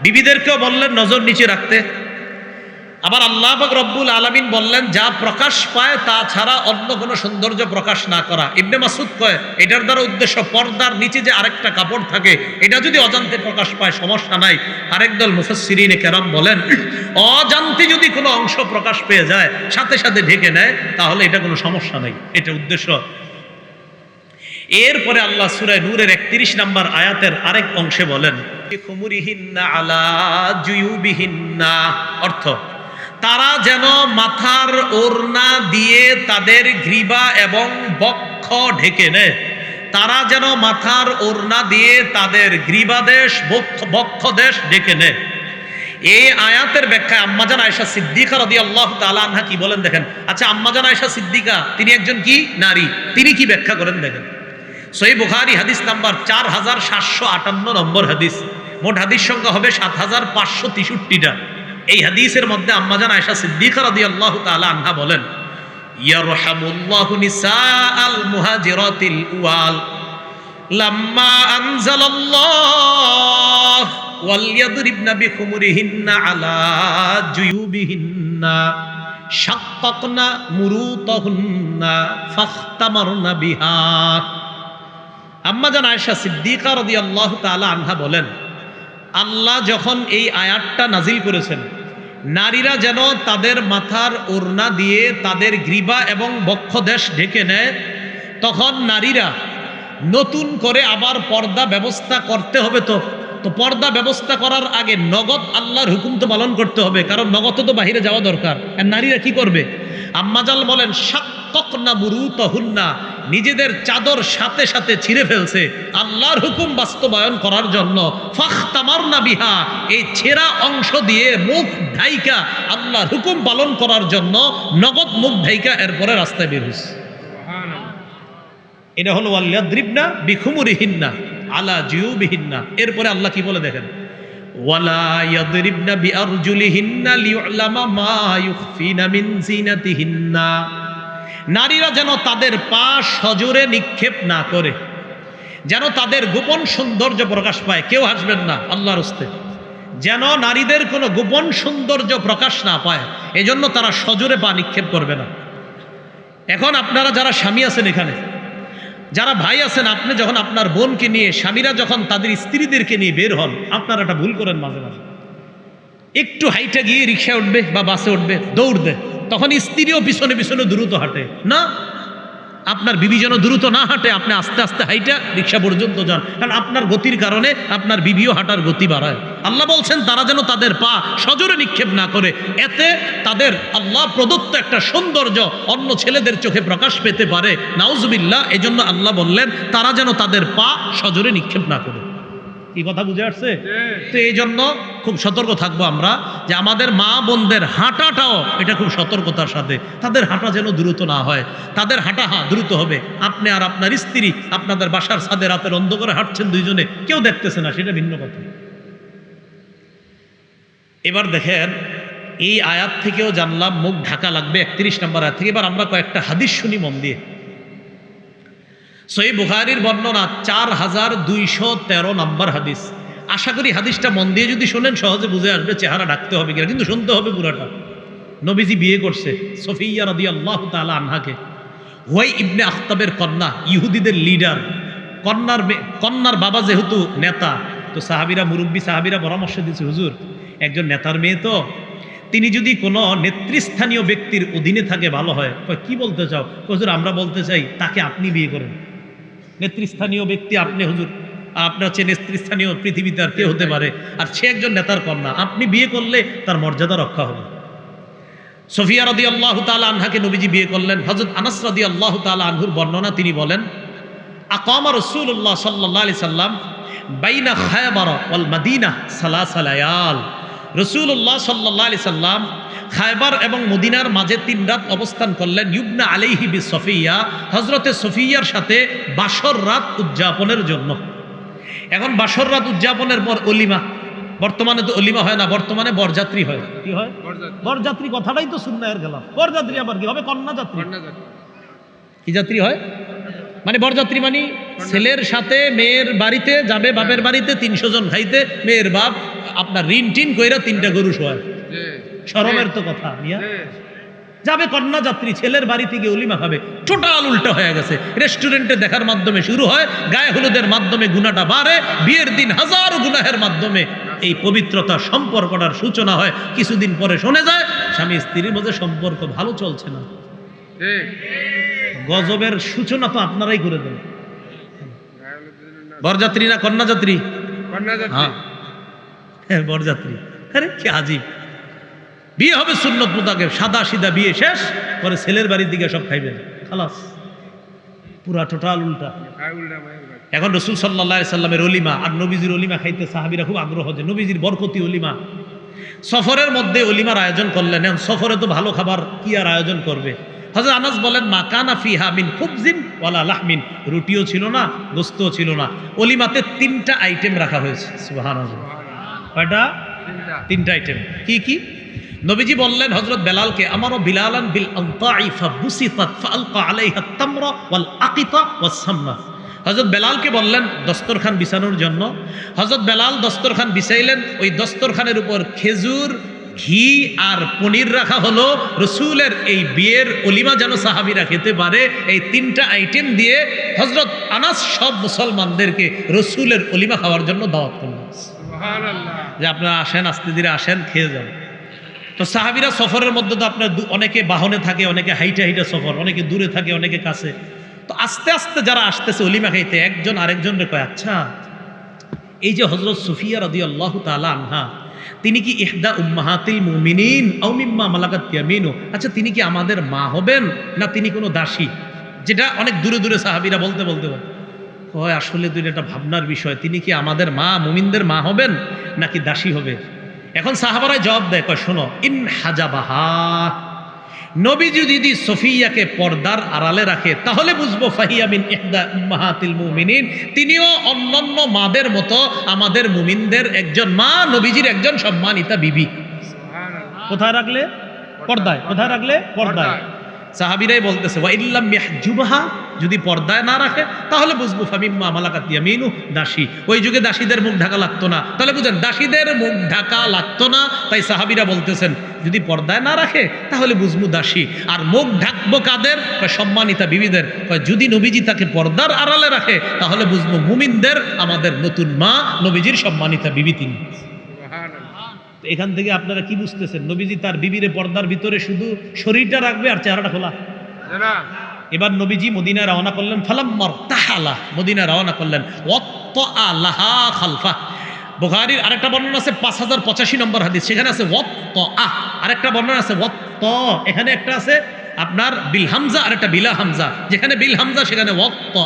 বিবিদেরকেও বললেন নজর নিচে রাখতে। আবার আল্লাহ পাক রব্বুল আলামিন বললেন যা প্রকাশ পায় তা ছাড়া অন্য কোনো সৌন্দর্য প্রকাশ না করা। ইবনে মাসউদ কয় এটার দ্বারা উদ্দেশ্য পর্দার নিচে যে আরেকটা কাপড় থাকে এটা যদি অজান্তে প্রকাশ পায় সমস্যা নাই। আরেকদল মুফাসসিরিনে কেরাম বলেন অজান্তে যদি কোনো অংশ প্রকাশ পেয়ে যায় সাথে সাথে ঢেকে নেয় তাহলে এটা কোনো সমস্যা নাই, এটা উদ্দেশ্য। এরপরে আল্লাহ সূরা নূরের 31 নম্বর আয়াতের আরেক অংশে বলেন খুমুরিহিন্না আলা জুয়ুবিহিন্না, অর্থ তারা যেন মাথার ওড়না দিয়ে তাদের গ্রীবা এবং বক্ষ ঢেকে নেয়, তারা যেন মাথার ওড়না দিয়ে তাদের গ্রীবাদেশ বক্ষদেশ ঢেকে নেয়। এই আয়াতের ব্যাখ্যায় আম্মাজান আয়েশা সিদ্দিকা রাদিয়াল্লাহু তাআলা আনহা কি বলেন দেখেন। আচ্ছা, আম্মাজান আয়েশা সিদ্দিকা তিনি একজন কি নারী, তিনি কি ব্যাখ্যা করেন দেখেন। সহিহ বুখারী হাদিস নাম্বার 4758 নম্বর হাদিস, মোট হাদিস সংখ্যা হবে 7563টা। এই হাদিসের মধ্যে আম্মাজান আয়েশা সিদ্দিকা রাদিয়াল্লাহু তাআলা আনহা বলেন ইয়ারহামুল্লাহু নিসাআল মুহাজিরাতিল উওয়াল লাম্মা আনজালাল্লাহ ওয়াল ইয়াদরিবনা বিখুমুরিহিন্না আলা জুয়ুবিহিন্না শাক্কাকনা মুরুতাহুন্না ফাখতামারনা বিহা। আম্মাজান আয়েশা সিদ্দিকা রাদিয়াল্লাহু তাআলা আনহা বলেন আল্লাহ যখন এই আয়াতটা নাজিল করেছেন নারীরা যেন তাদের মাথার ওড়না দিয়ে তাদের গ্রীবা এবং বক্ষদেশ ঢেকে নেয়, তখন নারীরা নতুন করে আবার পর্দা ব্যবস্থা করতে হবে। তো পর্দা ব্যবস্থা করার আগে নগদ আল্লাহর হুকুম তো পালন করতে হবে, কারণ নগদ তো বাহিরে যাওয়া দরকার। আর নারীরা কি করবে? আম্মাজাল বলেন শাক্কাকনা মুরুতাহুন্না, নিজেদের চাদর সাথে সাথে ছিঁড়ে ফেলছে আল্লাহর হুকুম বাস্তবায়ন করার জন্য। ফাখতামারনা বিহা, এই ছেঁড়া অংশ দিয়ে মুখ ঢাইকা আল্লাহর হুকুম পালন করার জন্য নগদ মুখ ঢাইকা এরপরে রাস্তায় বের হইছে। এটা হলো ওয়ালিয়াদরিবনা বিখুমুরিহিন্না আলা জুয়ুবিহিন্না। এরপরে আল্লাহ কি বলে দেখেন ওয়ালা ইয়াদরিবনা বিআরজুলিহিন্না লিউলামা মা ইউখফিনা মিন জিনাতিহিন্না, নারীরা যেন তাদের পা সজোরে নিক্ষেপ না করে, যেন তাদের গোপন সৌন্দর্য প্রকাশ পায়। কেউ হাসবেন না আল্লাহর হস্তে, যেন নারীদের কোনো গোপন সৌন্দর্য প্রকাশ না পায়, এজন্য তারা সজোরে পা নিক্ষেপ করবে না। এখন আপনারা যারা স্বামী আছেন, এখানে যারা ভাই আছেন, আপনি যখন আপনার বোনকে নিয়ে, স্বামীরা যখন তাদের স্ত্রীদেরকে নিয়ে বের হন, আপনারা একটা ভুল করেন মাঝে মাঝে। একটু হাইটে গিয়ে রিক্সায় উঠবে বা বাসে উঠবে, দৌড় দেয়, তখন স্ত্রীও পিছনে পিছনে দ্রুত হাঁটে না। আপনার বিবি যেন দ্রুত না হাঁটে, আপনি আস্তে আস্তে হাইটা রিক্সা পর্যন্ত যান, কারণ আপনার গতির কারণে আপনার বিবিও হাঁটার গতি বাড়ায়। আল্লাহ বলছেন তারা যেন তাদের পা সজোরে নিক্ষেপ না করে, এতে তাদের আল্লাহ প্রদত্ত একটা সৌন্দর্য অন্য ছেলেদের চোখে প্রকাশ পেতে পারে, নাউজুবিল্লাহ। এজন্য আল্লাহ বললেন তারা যেন তাদের পা সজোরে নিক্ষেপ না করে। কি কথা বুঝে আসছে? তো এই জন্য খুব সতর্ক থাকবো আমরা যে আমাদের মা বোনদের হাঁটাটাও এটা খুব সতর্কতার সাথে, তাদের হাঁটা যেন দ্রুত না হয়। তাদের হাঁটা দ্রুত হবে, আপনি আর আপনার স্ত্রী আপনাদের বাসার ছাদে রাতের অন্ধকারে হাঁটছেন দুইজনে, কেউ দেখতেছে না, সেটা ভিন্ন কথা। এবার দেখেন এই আয়াত থেকেও জানলাম মুখ ঢাকা লাগবে 31 নম্বর আয়াত থেকে। এবার আমরা কয়েকটা হাদিস শুনি মন দিয়ে। সহিহ বুখারীর বর্ণনা 4213 নম্বর হাদিস। আশা করি হাদিসটা মন দিয়ে যদি শোনেন সহজে বুঝে আসবে চেহারা ঢাকতে হবে কিনা, কিন্তু শুনতে হবে পুরাটা। নবীজি বিয়ে করছে সফিয়া রাদিয়াল্লাহু তাআলা আনহাকে। হুয়াই ইবনে আখতাবের কন্যা, ইহুদিদের লিডার, কন্যার বাবা যেহেতু নেতা, তো সাহাবিরা, মুরব্বী সাহাবিরা পরামর্শ দিচ্ছে, হুজুর একজন নেতার মেয়ে তো, তিনি যদি কোনো নেতৃস্থানীয় ব্যক্তির অধীনে থাকে ভালো হয়। কি বলতে চাও? হুজুর আমরা বলতে চাই তাকে আপনি বিয়ে করেন। নেতৃস্থানীয় ব্যক্তি আপনি হুজুর, আপনার হচ্ছে নেতৃস্থানীয় পৃথিবীতে আর কে হতে পারে, আর সে একজন নেতার কন্যা, আপনি বিয়ে করলে তার মর্যাদা রক্ষা হবে। সফিয়া রাদিয়াল্লাহু তাআলা আনহাকে নবীজি বিয়ে করলেন। হযরত আনাস রাদিয়াল্লাহু তাআলা আনহুর বর্ণনা, তিনি বলেন আকামা রাসূলুল্লাহ সাল্লাল্লাহু আলাইহি সাল্লাম বাইনা খায়বার ওয়াল মদিনা সালাসা লায়াল। রাসূলুল্লাহ সাল্লাল্লাহু আলাইহি সাল্লাম খায়বার এবং মদিনার মাঝে 3 রাত অবস্থান করলেন। ইবনা আলাইহি বিসফিয়া, হযরতে সফিয়ার সাথে বাসর রাত উদযাপনের জন্য। এখন বাসর রাত উদযাপনের পর অলিমা, বর্তমানে তো অলিমা হয় না, বর্তমানে বরযাত্রী হয়। কি হয়? বরযাত্রী। কথাটাই তো সুন্নাহের গেলাম। বরযাত্রী আবার কি হবে? কন্যা যাত্রী। কি যাত্রী হয়? মানে বরযাত্রী মানে ছেলের সাথে মেয়ের বাড়িতে যাবে, বাপের বাড়িতে 300 জন খাইতে, মেয়ের বাপ আপনার ঋণ টিন কইরা 3টা গরু শোয়ায়। শরমের তো কথা মিয়া। যাবে কন্যা যাত্রী, ছেলের বাড়ি থেকে অলিমা খাবে। টোটাল উল্টা হয়ে গেছে। রেস্টুরেন্টে দেখার মাধ্যমে শুরু হয়, গায়ে হলুদের মাধ্যমে গুনাহটা বাড়ে, বিয়ের দিন হাজারো গুনাহের মাধ্যমে এই পবিত্রতা সম্পর্কটার সূচনা হয়। কিছুদিন পরে শোনা যায় স্বামী স্ত্রীর মধ্যে সম্পর্ক ভালো চলছে না। গজবের সূচনা তো আপনারাই করে দেন। বরযাত্রী না কন্যা যাত্রী? হ্যাঁ বরযাত্রী। আরে কি আজীব। বিয়ে হবে সুন্নত মোতাবেক, সাদা সিধা বিয়ে শেষ করে ছেলের বাড়ির দিকে সব খাইবেন, খালাস। পুরা টোটাল উল্টা। এখন রাসূল সাল্লাল্লাহু আলাইহি সাল্লামের অলিমা আর নবীজির অলিমা খাইতে সাহাবীরা খুব আগ্রহ, যে নবীজির বরকতি অলিমা। সফরের মধ্যে অলিমার আয়োজন করলেন। সফরে তো ভালো খাবার কি আর আয়োজন করবে। হযরত আনাস বলেন মা কানা ফিহা মিন খুবজিন ওয়ালা লাহমিন, রুটিও ছিল না, গোস্তও ছিল না। অলিমাতে 3টা আইটেম রাখা হয়েছে। সুবহানাল্লাহ। কয়টা? 3টা আইটেম। কি কি? নবীজি বললেন হযরত বেলালকে, আমারও বিলালান বিল আনতাই ফাবুসিতাত ফালকা আলাইহা তামরা ওয়াল আকিতা ওয়াস সামনা। হযরত বেলালকে বললেন দস্তরখান বিছানোর জন্য। হযরত বেলাল দস্তরখান বিছাইলেন। ওই দস্তরখানের উপর খেজুর, ঘি আর পনির রাখা হলো। রসুলের এই বিয়ের অলিমা যেন সাহাবীরা খেতে পারে, এই 3টা আইটেম দিয়ে হযরত আনাস সব মুসলমানদেরকে রসুলের অলিমা খাওয়ার জন্য দাওয়াত করলেন। সুবহানাল্লাহ। যে আপনারা আসেন, আস্তে ধীরে আসেন, খেয়ে যান। তো সাহাবীরা সফরের মধ্যে তো আপনার অনেকে বাহনে থাকে, অনেকে হাইটা হাইটা সফর, অনেকে দূরে থাকে, অনেকে কাছে। তো আস্তে আস্তে যারা আসতেছে অলিমা খাইতে, একজন আরেকজনকে কয়, আচ্ছা এই যে হযরত সুফিয়া রাদিয়াল্লাহু তাআলা আনহা, তিনি কি ইহদা উম্মাহাতিল মুমিনিন আও মিম্মা মালাকাত ইয়ামিনু, আচ্ছা তিনি কি আমাদের মা হবেন না তিনি কোনো দাসী? যেটা অনেক দূরে দূরে সাহাবীরা বলতে বলতে কয় আসলে তো এটা ভাবনার বিষয়, তিনি কি আমাদের মা, মুমিনদের মা হবেন নাকি দাসী হবে? এখন সাহাবারা জবাব দেয়, কয় শোনো, ইন হাজাবাহা, নবী যদি সফিয়াকে পর্দার আড়ালে রাখে তাহলে বুঝবো ফাহিয়া মিন ইহদা উম্মাহাতিল মুমিনিন, তিনিও অন্যান্য মাদের মতো আমাদের মুমিনদের একজন মা, নবীজির একজন সম্মানিতা বিবি। কোথায় রাখলে? পর্দায়। কোথায় রাখলে? পর্দায়। সাহাবীরাই বলতেছে ওয়া ইল্লাম ইয়াহজুবহা, যদি পর্দায় না রাখে তাহলে বুঝবো ফামিম্মা মালাকাত ইয়ামিনু, দাসী। ওই যুগে দাসীদের মুখ ঢাকা লাগতো না, তাহলে বুঝেন দাসীদের মুখ ঢাকা লাগতো না, তাই সাহাবীরা বলতেছেন যদি পর্দায় না রাখে তাহলে বুঝবো দাসী। আর মুখ ঢাকবো কাদের? সম্মানিতা বিবিদের। যদি নবীজি তাকে পর্দার আড়ালে রাখে তাহলে বুঝবো মুমিনদের, আমাদের নতুন মা, নবীজির সম্মানিতা বিবি তিনি। এখান থেকে আপনারা কি বুঝতেছেন? নবীজি তার বিবিরে পর্দার ভিতরে শুধু শরীরটা রাখবে আর চেহারাটা খোলা। এবার নবীজি মদিনায় রওনা করলেন। ফালাম্মার তাহালা, মদিনায় রওনা করলেন। ওয়াত্তা লাহা খালফা। বুখারীর আরেকটা বর্ণনা আছে 5085 নম্বর হাদিস, সেখানে আছে ওয়াত্তা। আরেকটা বর্ণনা আছে ওয়াত্তা, এখানে একটা আছে আপনার বিল হামজা আর একটা বিলা হামজা। যেখানে বিল হামজা সেখানে ওয়াত্তা,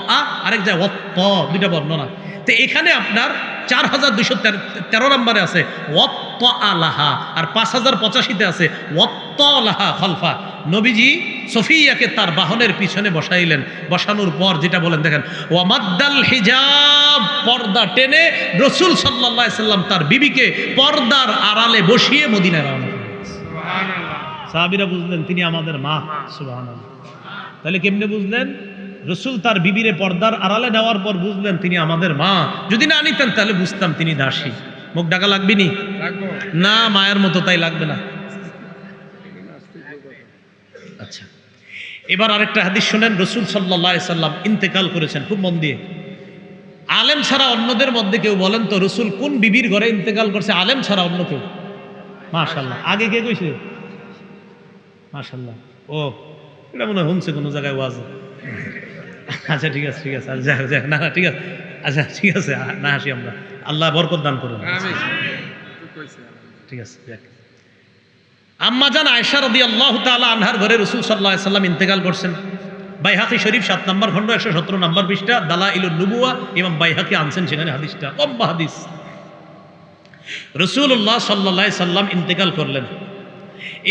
আরেক জায়গায় ওয়াত্তা, দুইটা বর্ণনা। তো এখানে আপনার 4213 নম্বরে আছে ওয়াত্তা লাহা, আর 5085-তে আছে ওয়াত্তা লাহা খালফা। নবীজি সফিয়াকে তার বাহনের পিছনে বসাইলেন। বসানোর পর যেটা বলেন দেখেন, ওয়ামাদ্দাল হিজাব, পর্দা টেনে রাসূল সাল্লাল্লাহু আলাইহি সাল্লাম তার বিবিকে পর্দার আড়ালে বসিয়ে মদিনায় রওনা করলেন। সুবহানাল্লাহ। সাহাবীরা বুঝলেন তিনি আমাদের মা। সুবহানাল্লাহ। তাহলে কেমনে বুঝলেন? রাসূল তার বিবিরে পর্দার আড়ালে নেওয়ার পর বুঝলেন তিনি আমাদের মা। যদি না নিতেন তাহলে বুঝতাম তিনি দাসী। মুখ ঢাকা লাগবে নি? না, মায়ের মতো তাই লাগবে না। আচ্ছা, এবার আরেকটা হাদিস শুনেন, রসুল সাল্লাল্লাহু আলাইহি সাল্লাম ইন্তেকাল করেছেন, খুব মন দিয়ে। আলেম ছাড়া অন্যদের মধ্যে কেউ বলেন তো রসুল কোন বিবির ঘরে ইন্তেকাল করছে, আলেম ছাড়া অন্য কেউ? মাশাআল্লাহ, আগে কে কইছে? মাশাআল্লাহ, ও এটা মনে হয় শুনছে কোনো জায়গায় ওয়াজে। আচ্ছা ঠিক আছে ঠিক আছে, না না ঠিক আছে, আচ্ছা ঠিক আছে, না হাসি আমরা, আল্লাহ বরকত দান করুন। ঠিক আছে। আম্মা জান আয়েশা রাদিয়াল্লাহু তাআলা আনহার ঘরে রাসূল সাল্লাল্লাহু আলাইহি সাল্লাম ইন্তেকাল করছেন। বাইহাকি শরীফ 7 নম্বর খণ্ড 117 নম্বর পৃষ্ঠা, দালাইলুন নুবুওয়া, ইমাম বাইহাকি আনছেন সেখানে হাদিসটা, লম্বা হাদিস। রাসূলুল্লাহ সাল্লাল্লাহু আলাইহি সাল্লাম ইন্তেকাল করলেন।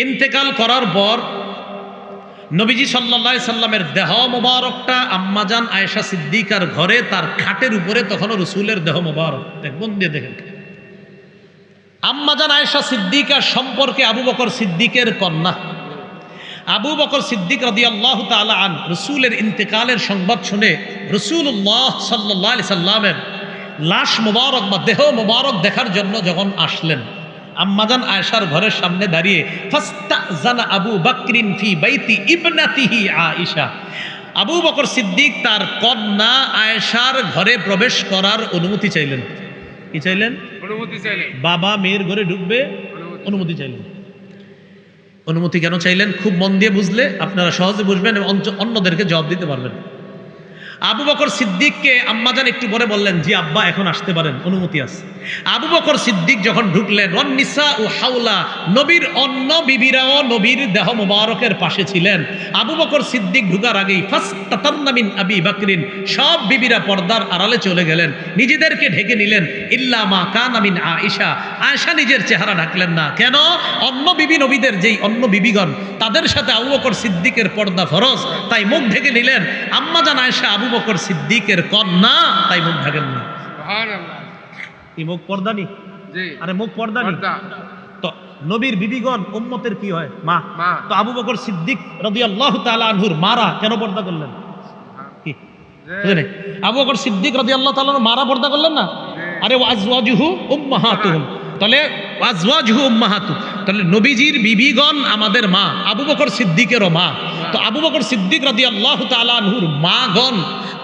ইন্তেকাল করার পর নবীজি সাল্লাল্লাহু আলাইহি সাল্লামের দেহ মোবারকটা আম্মাজান আয়েশা সিদ্দিকার ঘরে তার খাটের উপরে, তখনও রাসূলের দেহ মোবারক, মন দিয়ে দেখেন। আম্মাজান আয়েশা সিদ্দিকা সম্পর্কে আবু বকর সিদ্দিকের কন্যা, আবু বকর সিদ্দিক রাদিয়াল্লাহু তাআলা আন রাসূলের ইন্তেকালের সংবাদ শুনে রাসূলুল্লাহ সাল্লাল্লাহু আলাইহি সাল্লামের লাশ মোবারক বা দেহ মোবারক দেখার জন্য যখন আসলেন, আম্মাজান আয়েশার ঘরের সামনে দাঁড়িয়ে ফাস্তাজানা আবু বকরিন ফি বাইতি ইবনাতিহি আয়েশা, আবু বকর সিদ্দিক তার কন্যা আয়েশার ঘরে প্রবেশ করার অনুমতি চাইলেন। কি চাইলেন? অনুমতি চাইলেন। বাবা মেয়ের ঘরে ঢুকবে, অনুমতি চাইলেন। অনুমতি কেন চাইলেন খুব মন দিয়ে বুঝলে আপনারা সহজে বুঝবেন এবং অন্যদেরকে জবাব দিতে পারবেন। আবু বকর সিদ্দিককে আম্মাজান একটু পরে বললেন, জি আব্বা এখন আসতে পারেন, অনুমতি আছে। আবু বকর সিদ্দিক যখন ঢুকলেন, ওয়ান্নিসা ও হাওলা, নবীর অন্য বিবিরাও নবীর দেহ মুবারকের পাশে ছিলেন। আবু বকর সিদ্দিক ঢুকার আগেই ফাস্তাতান্না মিন আবি বকরিন, সব বিবিরা পর্দার আড়ালে চলে গেলেন, নিজেদেরকে ঢেকে নিলেন। ইল্লা মা কানা মিন আয়েশা, আয়েশা নিজের চেহারা ঢাকলেন না। কেন? অন্য বিবি নবীদের যেই অন্য বিবিগণ, তাদের সাথে আবু বকর সিদ্দিকের পর্দা ফরজ, তাই মুখ ঢেকে নিলেন। আম্মাজান আয়েশা আবু বকর সিদ্দিকের কন্যা, তাই মুখ ঢাকেন না। সুবহানাল্লাহ, এই মুখ পর্দা নি? জি। আরে মুখ পর্দা নি তো নবীর বিবিগণ উম্মতের কি হয়? মা। তো আবু বকর সিদ্দিক রাদিয়াল্লাহু তাআলা আনহুর মারা কেন পর্দা করলেন? কি বুঝলেন? আবু বকর সিদ্দিক রাদিয়াল্লাহু তাআলা মারা পর্দা করলেন না? আরে ওয়াজওয়াজুহু উম্মাহাতুহুম, তাহলে ওয়াজওয়াজুহু উম্মাহাতু, তাহলে নবীজির বিবিগণ আমাদের মা, আবু বকর সিদ্দিকেরও মা। তো আবু বকর সিদ্দিক রাদিয়াল্লাহু তাআলা আনহুর মাগণ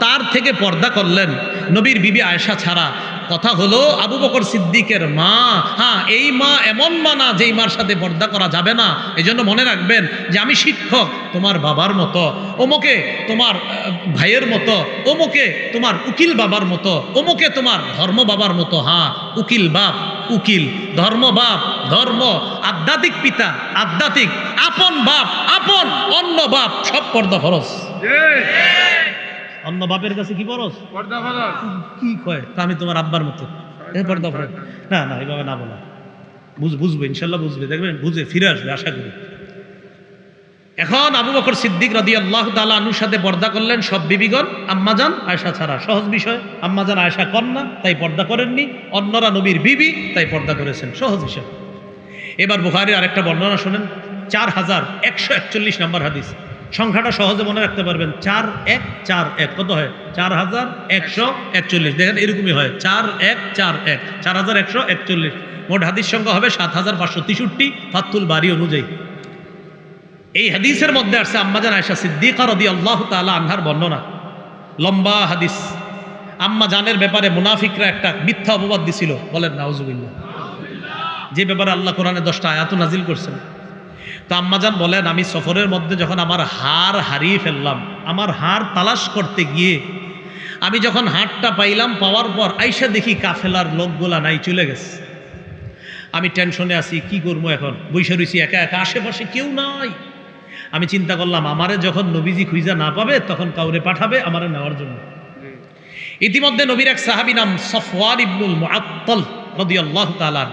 তার থেকে পর্দা করলেন, নবীর বিবি আয়েশা ছাড়া। কথা হলো আবু বকর সিদ্দিকের মা, হ্যাঁ এই মা এমন মা না যেই মার সাথে পর্দা করা যাবে না। এই জন্য মনে রাখবেন যে আমি শিক্ষক তোমার বাবার মতো, অমুকে তোমার ভাইয়ের মতো, অমুকে তোমার উকিল বাবার মতো, অমুকে তোমার ধর্ম বাবার মতো। হ্যাঁ, উকিল বাপ উকিল, ধর্ম বাপ ধর্ম, আধ্যাত্মিক পিতা আধ্যাত্মিক, আপন বাপ আপন, অন্য বাপ, সব পর্দা ফরজ। অন্য বাপের কাছে কি ফরজ? পর্দা ফরজ। কি কয়? আমি তোমার আব্বার মতো, পর্দা ফরজ। না না, এইভাবে না বলা, বুঝবে ইনশাল্লাহ, বুঝবে, দেখবেন বুঝে ফিরে আসবে আশা করি। এখন আবু বকর সিদ্দিক রাদিয়াল্লাহু তাআলা আনহুর সাথে পর্দা করলেন সব বিবিগণ, আম্মাজান আয়েশা ছাড়া। সহজ বিষয়, আম্মাজান আয়েশা কন্যা তাই পর্দা করেননি, অন্যরা নবীর বিবি তাই পর্দা করেছেন, সহজ বিষয়। এবার বুখারীর আরেকটা বর্ণনা শুনেন, 4141 নম্বর হাদিস। সংখ্যাটা সহজে মনে রাখতে পারবেন, 4141 কত হয়? 4141। দেখেন এরকমই হয়, 4141, 4141। মোট হাদিস সংখ্যা হবে 7563 ফাতুল বারী অনুযায়ী। এই হাদিসের মধ্যে আসছে আম্মাজান আয়েশা সিদ্দিকা রাদিয়াল্লাহু তাআলা আনহার বর্ণনা, লম্বা হাদিস। আম্মা জানের ব্যাপারে মুনাফিকরা একটা মিথ্যা অপবাদ দিছিল, বলেন নাউজুবিল্লাহ, যে ব্যাপারে আল্লাহ কোরআনে 10টা আয়াত নাজিল করছেন। তো আম্মাজান বলেন, আমি সফরের মধ্যে যখন আমার হার হারিয়ে ফেললাম, আমার হার তালাশ করতে গিয়ে আমি যখন হারটা পাইলাম, পাওয়ার পর আইসা দেখি কাফেলার লোকগুলা নাই, চলে গেছে। আমি টেনশনে আছি, কি করবো এখন, বৈশা রইছি একা একা, আশেপাশে কেউ নাই। আমি চিন্তা করলাম, আমারে যখন নবীজি খুঁজা না পাবে তখন কাউরে পাঠাবে আমারে নেওয়ার জন্য। ইতিমধ্যে নবীর এক সাহাবী নাম সফওয়ান ইবনুল মুআত্তাল রাদিয়াল্লাহু তাআলা,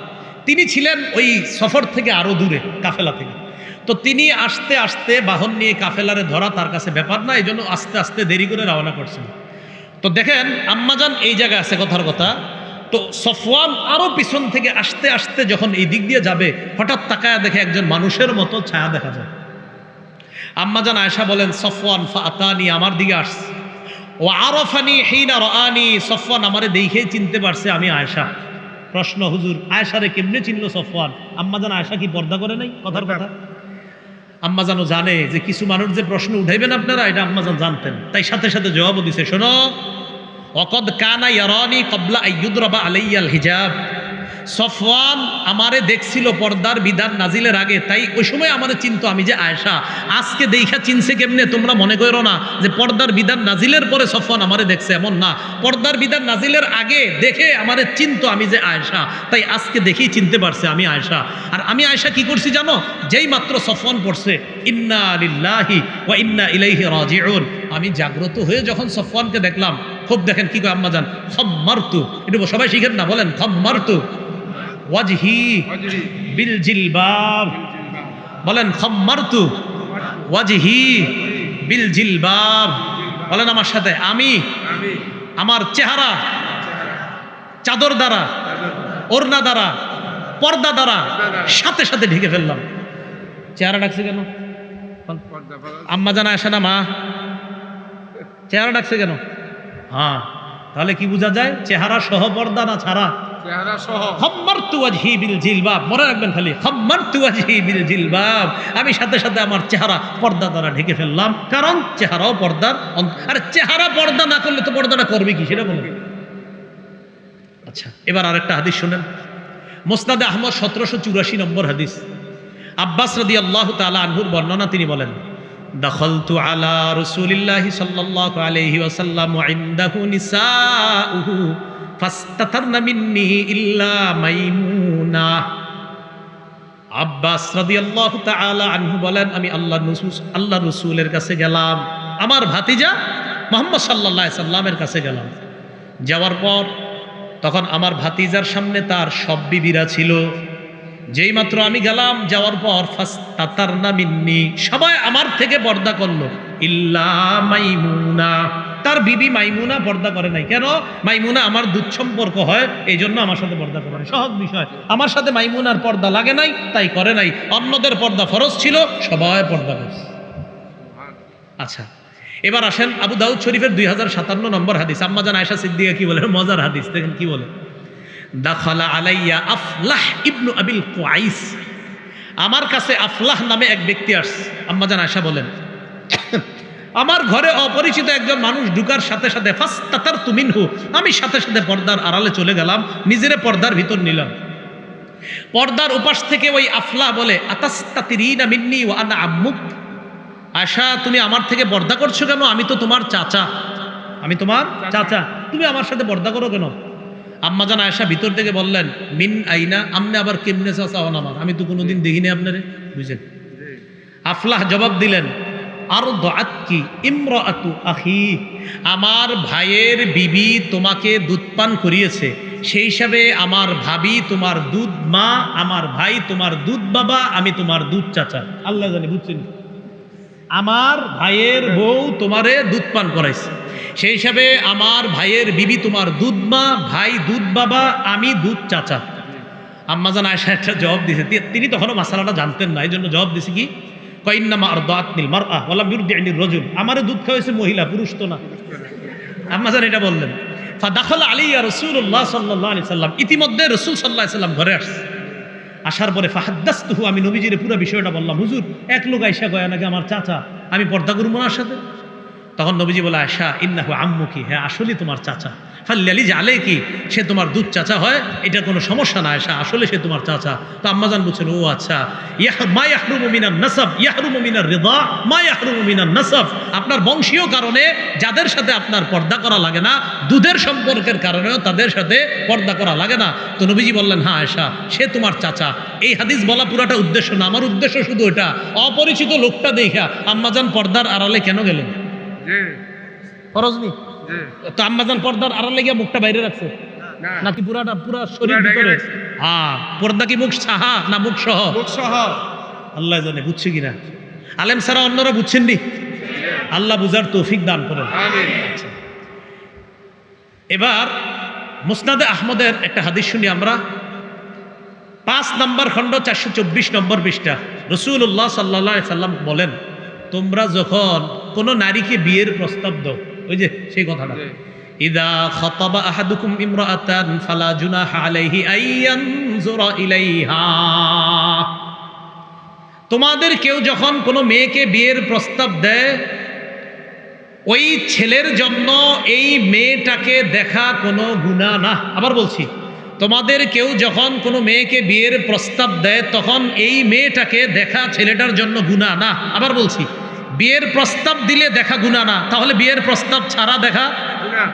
তিনি ছিলেন ওই সফর থেকে আরো দূরে, কাফেলা থেকে। তো তিনি আস্তে আস্তে বাহন নিয়ে কাফেলারে ধরা তার কাছে ব্যাপার না, এই জন্য আস্তে আস্তে দেরি করে রওনা করছেন। তো দেখেন আম্মাজান এই জায়গায় আছে, কথার কথা। তো সফওয়ান আরো পিছন থেকে আস্তে আস্তে যখন এই দিক দিয়ে যাবে, হঠাৎ তাকায়া দেখে একজন মানুষের মতো ছায়া দেখা যায়। আম্মাজান আয়েশা বলেন, সফওয়ান ফাতানি, আমার দিকে আসছে। ও আরাফানি হিনা রাআনি, সফওয়ান আমারে দেখেই চিনতে পারছে আমি আয়েশা। প্রশ্ন, হুজুর আয়েশারে কেমনে চিনলো সফওয়ান? আম্মাজান আয়েশা কি পর্দা করে নাই? কথার কথা। আম্মাজানও জানে যে কিছু মানুষ যে প্রশ্ন উঠাইবেন আপনারা, এটা আম্মাজান জানতেন, তাই সাথে সাথে জবাবও দিছে, শোনো ওয়াকাদ কানা ইয়ারানি ক্বাবলা আইয়ুদরাবা আলাইয়াল হিজাব। সফওয়ান আমারে দেখছিল পর্দার বিধান নাজিলের আগে, তাই ওই সময় আমারে চিনতো আমি যে আয়েশা। আজকে দেখা চিনছে কেমনে তোমরা মনে করো না যে পর্দার বিধান নাজিলের পরে সফওয়ান আমারে দেখছে, এমন না। পর্দার বিধান নাজিলের আগে দেখে আমারে চিনতো আমি যে আয়েশা, তাই আজকে দেখেই চিনতে পারছে আমি আয়েশা। আর আমি আয়েশা কি করছি জানো? যেই মাত্র সফওয়ান পড়ছে ইন্না লিল্লাহি ওয়া ইন্না ইলাইহি রাজিউন, আমি জাগ্রত হয়ে যখন সফওয়ানকে দেখলাম, খুব দেখেন কি কয় আম্মাজান, খাম্মারতু, একটু সবাই শিখেন না, বলেন খাম্মারতু ওয়াজহি বিল জিলবাব, বলেন খাম্মারতু ওয়াজহি বিল জিলবাব, বলেন আমার সাথে, আমি আমার চেহারা চাদর দ্বারা, ওড়না দ্বারা, পর্দা দ্বারা সাথে সাথে ঢেকে ফেললাম। চেহারা ডাকছে কেন? আম্মাজান আয়েশা না মা? চেহারা ডাকছে কেন? হ্যাঁ, তাহলে কি বোঝা যায়? চেহারা সহ পর্দা না ছাড়া? চেহারা সহ। খাম্মারতু ওয়াজহি বিল জিলবাব, মনে রাখবেন খালি, খাম্মারতু ওয়াজহি বিল জিলবাব, আমি সাথে সাথে আমার চেহারা পর্দা দ্বারা ঢেকে ফেললাম, কারণ চেহারাও পর্দার। আর চেহারা পর্দা না করলে তো পর্দাটা করবে কি, সেটা বলুন। আচ্ছা, এবার আরেকটা হাদিস শুনেন, মুসনাদে আহমদ 1784 নম্বর হাদিস। আব্বাস রাদিয়াল্লাহু তাআলা আনহুর বর্ণনা, তিনি বলেন, দাখালতু আলা রাসূলিল্লাহি সাল্লাল্লাহু আলাইহি ওয়াসাল্লাম ওয়া ইনদাহু নিসাউহু ফাস্তাতারনা মিন্নি ইল্লা মাইমুনা। আব্বাস রাদিয়াল্লাহু তাআলা আনহু বলেন, আমি আল্লাহ রাসূলের কাছে গেলাম, আমার ভাতিজা মুহাম্মদ সাল্লাল্লাহু আলাইহি সাল্লামের কাছে গেলাম। যাওয়ার পর তখন আমার ভাতিজার সামনে তার সব বিবিরা ছিল। যেই মাত্র আমি গেলাম, যাওয়ার পর ফাস্তাতারনা মিন্নি, সবাই আমার থেকে পর্দা করলো, ইল্লা মাইমুনা, তার বিবি মাইমুনা পর্দা করে নাই। কেন? মাইমুনা আমার দুধ সম্পর্ক হয়, এই জন্য আমার সাথে পর্দা করে নাই। সহজ বিষয়, আমার সাথে মাইমুনার পর্দা লাগে নাই, তাই করে নাই। অন্যদের পর্দা ফরজ ছিল, সবাই পর্দা করছে। আচ্ছা, এবার আসেন আবু দাউদ শরীফের 2057 নম্বর হাদিস। আম্মাজান আয়েশা সিদ্দিকা কি বলে, মজার হাদিস, দেখেন কি বলে। দাখালা আলাইয়া আফলাহ ইবনু আবিল কুআইস, আমার কাছে আফলাহ নামে এক ব্যক্তি আসছে। আম্মাজান আয়েশা বলেন, আমার ঘরে অপরিচিত একজন মানুষ ঢুকার সাথে সাথে ফাস্তাতারতু মিনহু, আমি সাথে সাথে পর্দার আড়ালে চলে গেলাম, নিজেরে পর্দার ভিতর নিলাম। পর্দার উপাস থেকে ওই আফলাহ বলে, আতাস্তাতিরিনা মিন্নি ওয়া আনা আম্মুক, আয়েশা তুমি আমার থেকে পর্দা করছো কেন? আমি তো তোমার চাচা, আমি তোমার চাচা, তুমি আমার সাথে পর্দা করো কেন? আম্মাজান আয়েশা ভিতর থেকে বললেন, মিন আইনা, আমনে আবার কেমনে চাচা হন আমার? আমি তো কোনোদিন দেখিনি আপনারে, বুঝলেন? আফলাহ জবাব দিলেন, আর দাআতকি ইমরাআতু আখি, আমার ভাইয়ের বিবি তোমাকে দুধ পান করিয়েছে, সেই হিসাবে আমার ভাবি তোমার দুধ মা, আমার ভাই তোমার দুধ বাবা, আমি তোমার দুধ চাচা। আল্লাহ জানি, বুঝছেন? আমার ভাইয়ের বউ তোমারে দুধ পান করাইছে, সেই হিসাবে আমার ভাইয়ের বিবি তোমার দুধ মা, ভাই দুধ বাবা, আমি দুধ চাচা। আম্মাজান আয়েশা একটা জবাব দিয়েছে, তিনি তখনও মাসালাটা জানতেন না, এই জন্য জবাব দিয়েছে কি, কইন্নামা আরদাআতনিল মারআ ওয়া লাম ইউরদি'নির রাজুল, আমারে দুধ খাওয়াইছে মহিলা, পুরুষ তো না। আম্মাজান এটা বললেন। ফাদাখালা আলাইয়া রাসূলুল্লাহ সাল্লাল্লাহু আলাইহি সাল্লাম, ইতিমধ্যে রাসূল সাল্লাল্লাহু আলাইহি সাল্লাম ঘরে আসছে। আসার পরে ফাহাদ্দাসতুহু, আমি নবীজির পুরো বিষয়টা বললাম, হুজুর এক লোক আয়েশা কয় নাকি আমার চাচা, আমি পর্দা করব ওনার সাথে। তখন নবীজি বলে, আয়েশা ইন্নাহু আম্মুকি, হ্যাঁ আসলে তোমার চাচা, ফাল্লালি জালে কি, সে তোমার দুধ চাচা হয়, এটা কোনো সমস্যা না আয়েশা, আসলে সে তোমার চাচা। তো আম্মাজান বলছেন, ও আচ্ছা, মা ইয়াহরুমু মিনান নাসাব ইয়াহরুমু মিনার রিদা মা ইয়াহরুমু মিনান নাসাব, আপনার বংশীয় কারণে যাদের সাথে আপনার পর্দা করা লাগে না, দুধের সম্পর্কের কারণেও তাদের সাথে পর্দা করা লাগে না। তো নবীজি বললেন, হ্যাঁ আয়েশা, সে তোমার চাচা। এই হাদিস বলা পুরাটা উদ্দেশ্য না, আমার উদ্দেশ্য শুধু এটা, অপরিচিত লোকটা দেখা আম্মাজান পর্দার আড়ালে কেন গেলেন? ফরজ নি তো আম্মাজান পর্দার আড়ালে গিয়ে মুখটা বাইরে রাখছে নাকি পুরাটা, পুরা শরীর ভিতরে? হ্যাঁ, পর্দা কি মুখ সাহা না মুখ সহ? মুখ সহ। আল্লাহ জানে বুঝছে কিনা, আলেম ছাড়া অন্যরা বুঝছেন নি, আল্লাহ বুঝার তৌফিক দান করেন। এবার মুসনাদে আহমদের একটা হাদিস শুনি আমরা, 5 নম্বর খণ্ড 424 নম্বর পৃষ্ঠা। রাসূলুল্লাহ সাল্লাল্লাহু আলাইহি সাল্লাম বলেন, তোমরা যখন কোনো নারীকে বিয়ের প্রস্তাব দাও, ওই যে সেই কথাটা, ইদা খাতাবা আহাদুকুম ইমরাআতান ফালা জুনাহা আলাইহি আইয়ানজুরা ইলাইহা, তোমাদের কেউ যখন কোনো মেয়েকে বিয়ের প্রস্তাব দেয়, ওই ছেলের জন্য এই মেয়েটাকে দেখা কোনো গুনাহ না। আবার বলছি, তোমাদের কেউ যখন কোনো মেয়েকে বিয়ের প্রস্তাব দেয়, তখন এই মেয়েটাকে দেখা ছেলেটার জন্য গুনাহ না। আবার বলছি, বিয়ের প্রস্তাব দিলে দেখা গুনাহ না, তাহলে বিয়ের প্রস্তাব ছাড়া দেখা গুনাহ।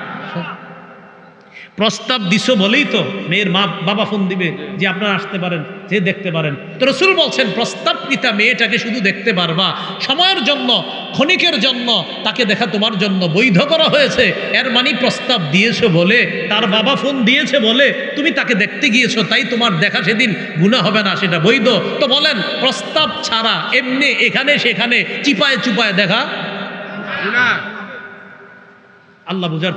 প্রস্তাব দিছো বলেই তো মেয়ের মা বাবা ফোন দিবে যে আপনারা আসতে পারেন, যে দেখতে পারেন। তো রাসূল বলছেন, প্রস্তাবকৃতা মেয়েটাকে শুধু দেখতে পারবা সময়ের জন্য, ক্ষণিকের জন্য, তাকে দেখা তোমার জন্য বৈধ করা হয়েছে। এর মানে প্রস্তাব দিয়েছো বলে, তার বাবা ফোন দিয়েছে বলে তুমি তাকে দেখতে গিয়েছো, তাই তোমার দেখা সেদিন গুনাহ হবে না, সেটা বৈধ। তো বলেন, প্রস্তাব ছাড়া এমনি এখানে সেখানে চিপায় চুপায় দেখা গুনাহ। আল্লাহ বুঝার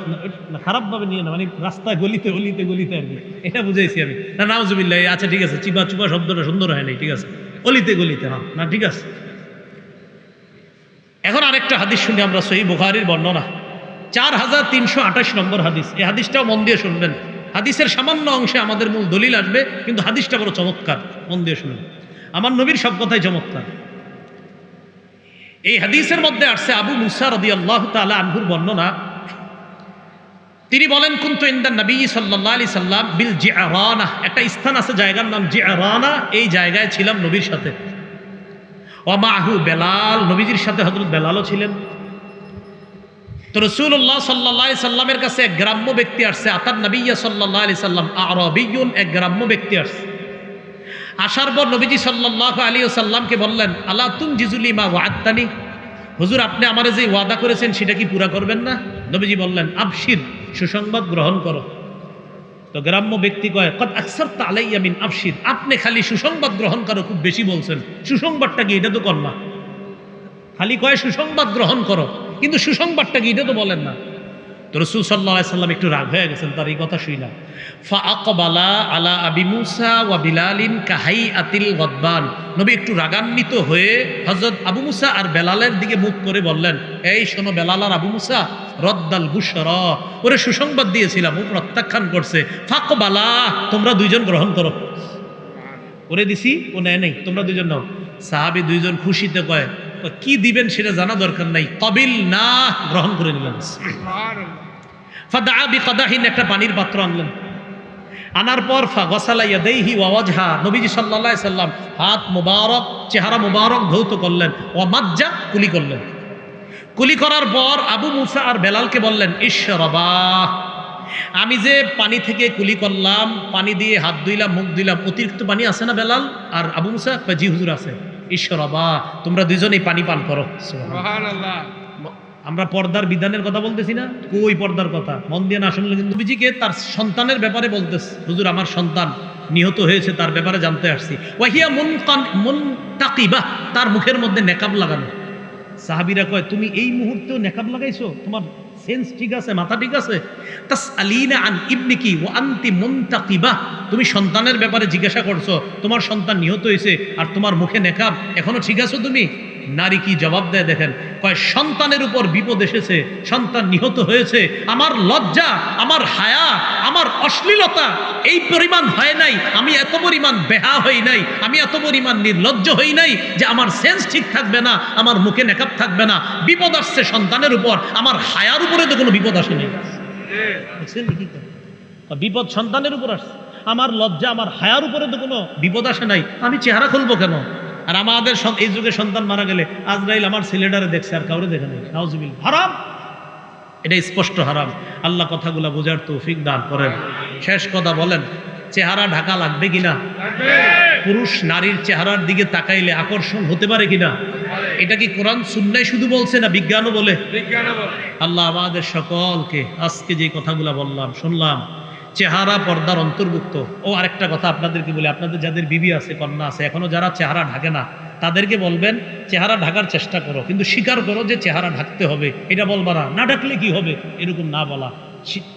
খারাপ ভাবে নিয়ে না, মানে রাস্তায় গলিতে গলিতে গলিতে আর কি, এটা বুঝাইছি আমি। না নাউজুবিল্লাহ, আচ্ছা ঠিক আছে, চিপা চুপা শব্দটা সুন্দর হয় নাই, ঠিক আছে, গলিতে গলিতে, হ্যাঁ না ঠিক আছে। এখন আরেকটা হাদিস শুনি আমরা, সহিহ বুখারীর বর্ণনা 4328 নম্বর হাদিস। এই হাদিসটাও মন দিয়ে শুনবেন। হাদিসের সামান্য অংশে আমাদের মূল দলিল আসবে, কিন্তু হাদিসটা বড় চমৎকার, মন দিয়ে শুনবেন। আমার নবীর সব কথাই চমৎকার। এই হাদিসের মধ্যে আসছে আবু মুসা রাদিয়াল্লাহু তাআলা আনহুর বর্ণনা। তিনি বলেন, কুনতু ইনদা নবী সাল্লাল্লাহু আলাইহি সাল্লাম বিল জিআরানা, একটা স্থান আছে, জায়গার নাম জিআরানা। এই জায়গায় ছিলাম নবীর সাথে। ওয়া মাহু বেলাল, নবীজির সাথে হযরত বেলালও ছিলেন। তো রাসূলুল্লাহ সাল্লাল্লাহু আলাইহি সাল্লামের কাছে এক গ্রাম্য ব্যক্তি আসছে। আতান নবী সাল্লাল্লাহু আলাইহি সাল্লাম আরাবিয়ুন, এক গ্রাম্য ব্যক্তি আসছে। আসার পর নবীজি সাল্লাল্লাহু আলাইহি সাল্লামকে বললেন, আলা তুনজিজুলি মা ওয়া'আদতানি, হুজুর আপনি আমারে যে ওয়াদা করেছেন সেটা কি পুরা করবেন না? নবীজি বললেন, আবশির, সুসংবাদ গ্রহণ করো। তো গ্রাম্য ব্যক্তি কয়, কদ আকসারতা আলাইয়া মিন আবশির, আপনি খালি সুসংবাদ গ্রহণ করো খুব বেশি বলছেন, সুসংবাদটা কি এটা তো কর না। খালি কয় সুসংবাদ গ্রহণ করো, কিন্তু সুসংবাদটা কি এটা তো বলেন না। তো রাসূল সাল্লাল্লাহু আলাইহি সাল্লাম একটু রাগ হয়ে গেছেন তার এই কথা শুনে। ফাআকবালা আলা আবি মুসা ওয়া বিলালিন কাহাইআতিল গদবান, নবী একটু রাগান্বিত হয়ে হযরত আবু মুসা আর বেলালের দিকে মুখ করে বললেন, এই শোনো বেলাল আর আবু মুসা, রদ্দাল বুশরা, ওরে সুসংবাদ দিয়েছিলাম, ও প্রত্যাখ্যান করছে। ফাকবালা, তোমরা দুইজন গ্রহণ করো। ওরে দিছি, ও নেয় নাই, তোমরা দুইজন নাও। সাহাবী দুইজন খুশিতে কয়, কি দিবেন সেটা জানা দরকার নাই, কবিল না, গ্রহণ করে নিলেন। ফাদআ বিকাদাহিন, একটা পানির পাত্র আনলেন। আনার পর ফাগসালা ইয়াদাইহি ওয়া ওয়াজহা, নবীজি সাল্লাল্লাহু আলাইহি সাল্লাম হাত মুবারক, চেহারা মুবারক ধৌত করলেন। ওয়া মাজ্জা, কুলি করলেন। কুলি করার পর আবু মুসা আর বেলালকে বললেন, ইশরাবা, আমি যে পানি থেকে কুলি করলাম, পানি দিয়ে হাত ধুইলাম, মুখ ধুইলাম, অতিরিক্ত পানি আছে না বেলাল আর আবু মুসা? জি হুজুর আছে। ইশরাবা, তোমরা দুইজনেই পানি পান করো। সুবহানাল্লাহ। আমরা পর্দার বিধানের কথা বলতেছি না, কই পর্দার কথা, মন দিয়ে না শুনলে কিন্তু। নবীজিকে তার সন্তানের ব্যাপারে বলতেছে, হুজুর আমার সন্তান নিহত হয়েছে, তার ব্যাপারে জানতে আসছি। ওয়াহিয়া মুনতাকিবা, তার মুখের মধ্যে নেকাব লাগানো। সাহাবীরা কয়, তুমি এই মুহূর্তেও নেকাব লাগাইছো? তোমার সেন্স ঠিক আছে, মাথা ঠিক আছে? তাসআলিনা আন ইবনিকি ওয়া আনতি মুনতাকিবা, তুমি সন্তানের ব্যাপারে জিজ্ঞাসা করছো, তোমার সন্তান নিহত হয়েছে আর তোমার মুখে নেকাব, এখনো ঠিক আছো তুমি? নারী কি জবাব দেয় দেখেন, কয় সন্তানের উপর বিপদ এসেছে, সন্তান নিহত হয়েছে, আমার লজ্জা, আমার হায়া, আমার অশ্লীলতা এই পরিমাণ হয় নাই, আমি এত পরিমাণ বেহা হই নাই, আমি এত পরিমাণ নির্লজ্জ হই নাই যে আমার সেন্স ঠিক থাকবে না, আমার মুখে নেকাব থাকবে না। বিপদ আসছে সন্তানের উপর, আমার হায়ার উপরে তো কোনো বিপদ আসেনি। বিপদ সন্তানের উপর আসছে, আমার লজ্জা, আমার হায়ার উপরে তো কোনো বিপদ আসে নাই, আমি চেহারা খুলবো কেন? আর আমাদের এই যুগে সন্তান মারা গেলে আজরাইল আমার ছেলেটারে দেখছে আর কাউরে দেখে নাই, নাউজুবিল্লাহ। হারাম, এটা স্পষ্ট হারাম। আল্লাহ কথাগুলা বোঝার তৌফিক দান করেন। শেষ কথা বলেন, চেহারা ঢাকা লাগবে কিনা? পুরুষ নারীর চেহারার দিকে তাকাইলে আকর্ষণ হতে পারে কিনা? এটা কি কোরআন সুন্নাহ শুধু বলছে না বিজ্ঞানও বলে? আল্লাহ আমাদের সকলকে আজকে যে কথাগুলা বললাম শুনলাম, চেহারা পর্দার অন্তর্ভুক্ত। ও আরেকটা কথা আপনাদেরকে বলি, আপনাদের যাদের বিবি আছে, কন্যা আছে, এখনো যারা চেহারা ঢাকে না, তাদেরকে বলবেন চেহারা ঢাকার চেষ্টা করো, কিন্তু স্বীকার করো যে চেহারা ঢাকতে হবে। এটা বলবা না, না ঢাকলে কি হবে, এরকম না বলা,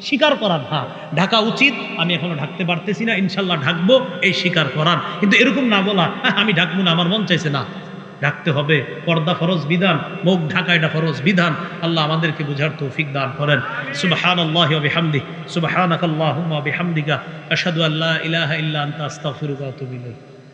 স্বীকার করার। হ্যাঁ ঢাকা উচিত, আমি এখনো ঢাকতে পারতেছি না, ইনশাল্লাহ ঢাকবো, এই স্বীকার করার। কিন্তু এরকম না বলা, আমি ঢাকবো না, আমার মন চাইছে না। ঢাকতে হবে, পর্দা ফরজ বিধান, মুখ ঢাকা এটা ফরজ বিধান। আল্লাহ আমাদেরকে বুঝার তৌফিক দান করেন। সুবহানাল্লাহি ওয়া বিহামদিহি, সুবহানাকাল্লাহুম্মা ওয়া বিহামদিকা, আশহাদু আল্লা ইলাহা ইল্লা আনতা, আস্তাগফিরুকা ওয়া আতুবু ইলাইক।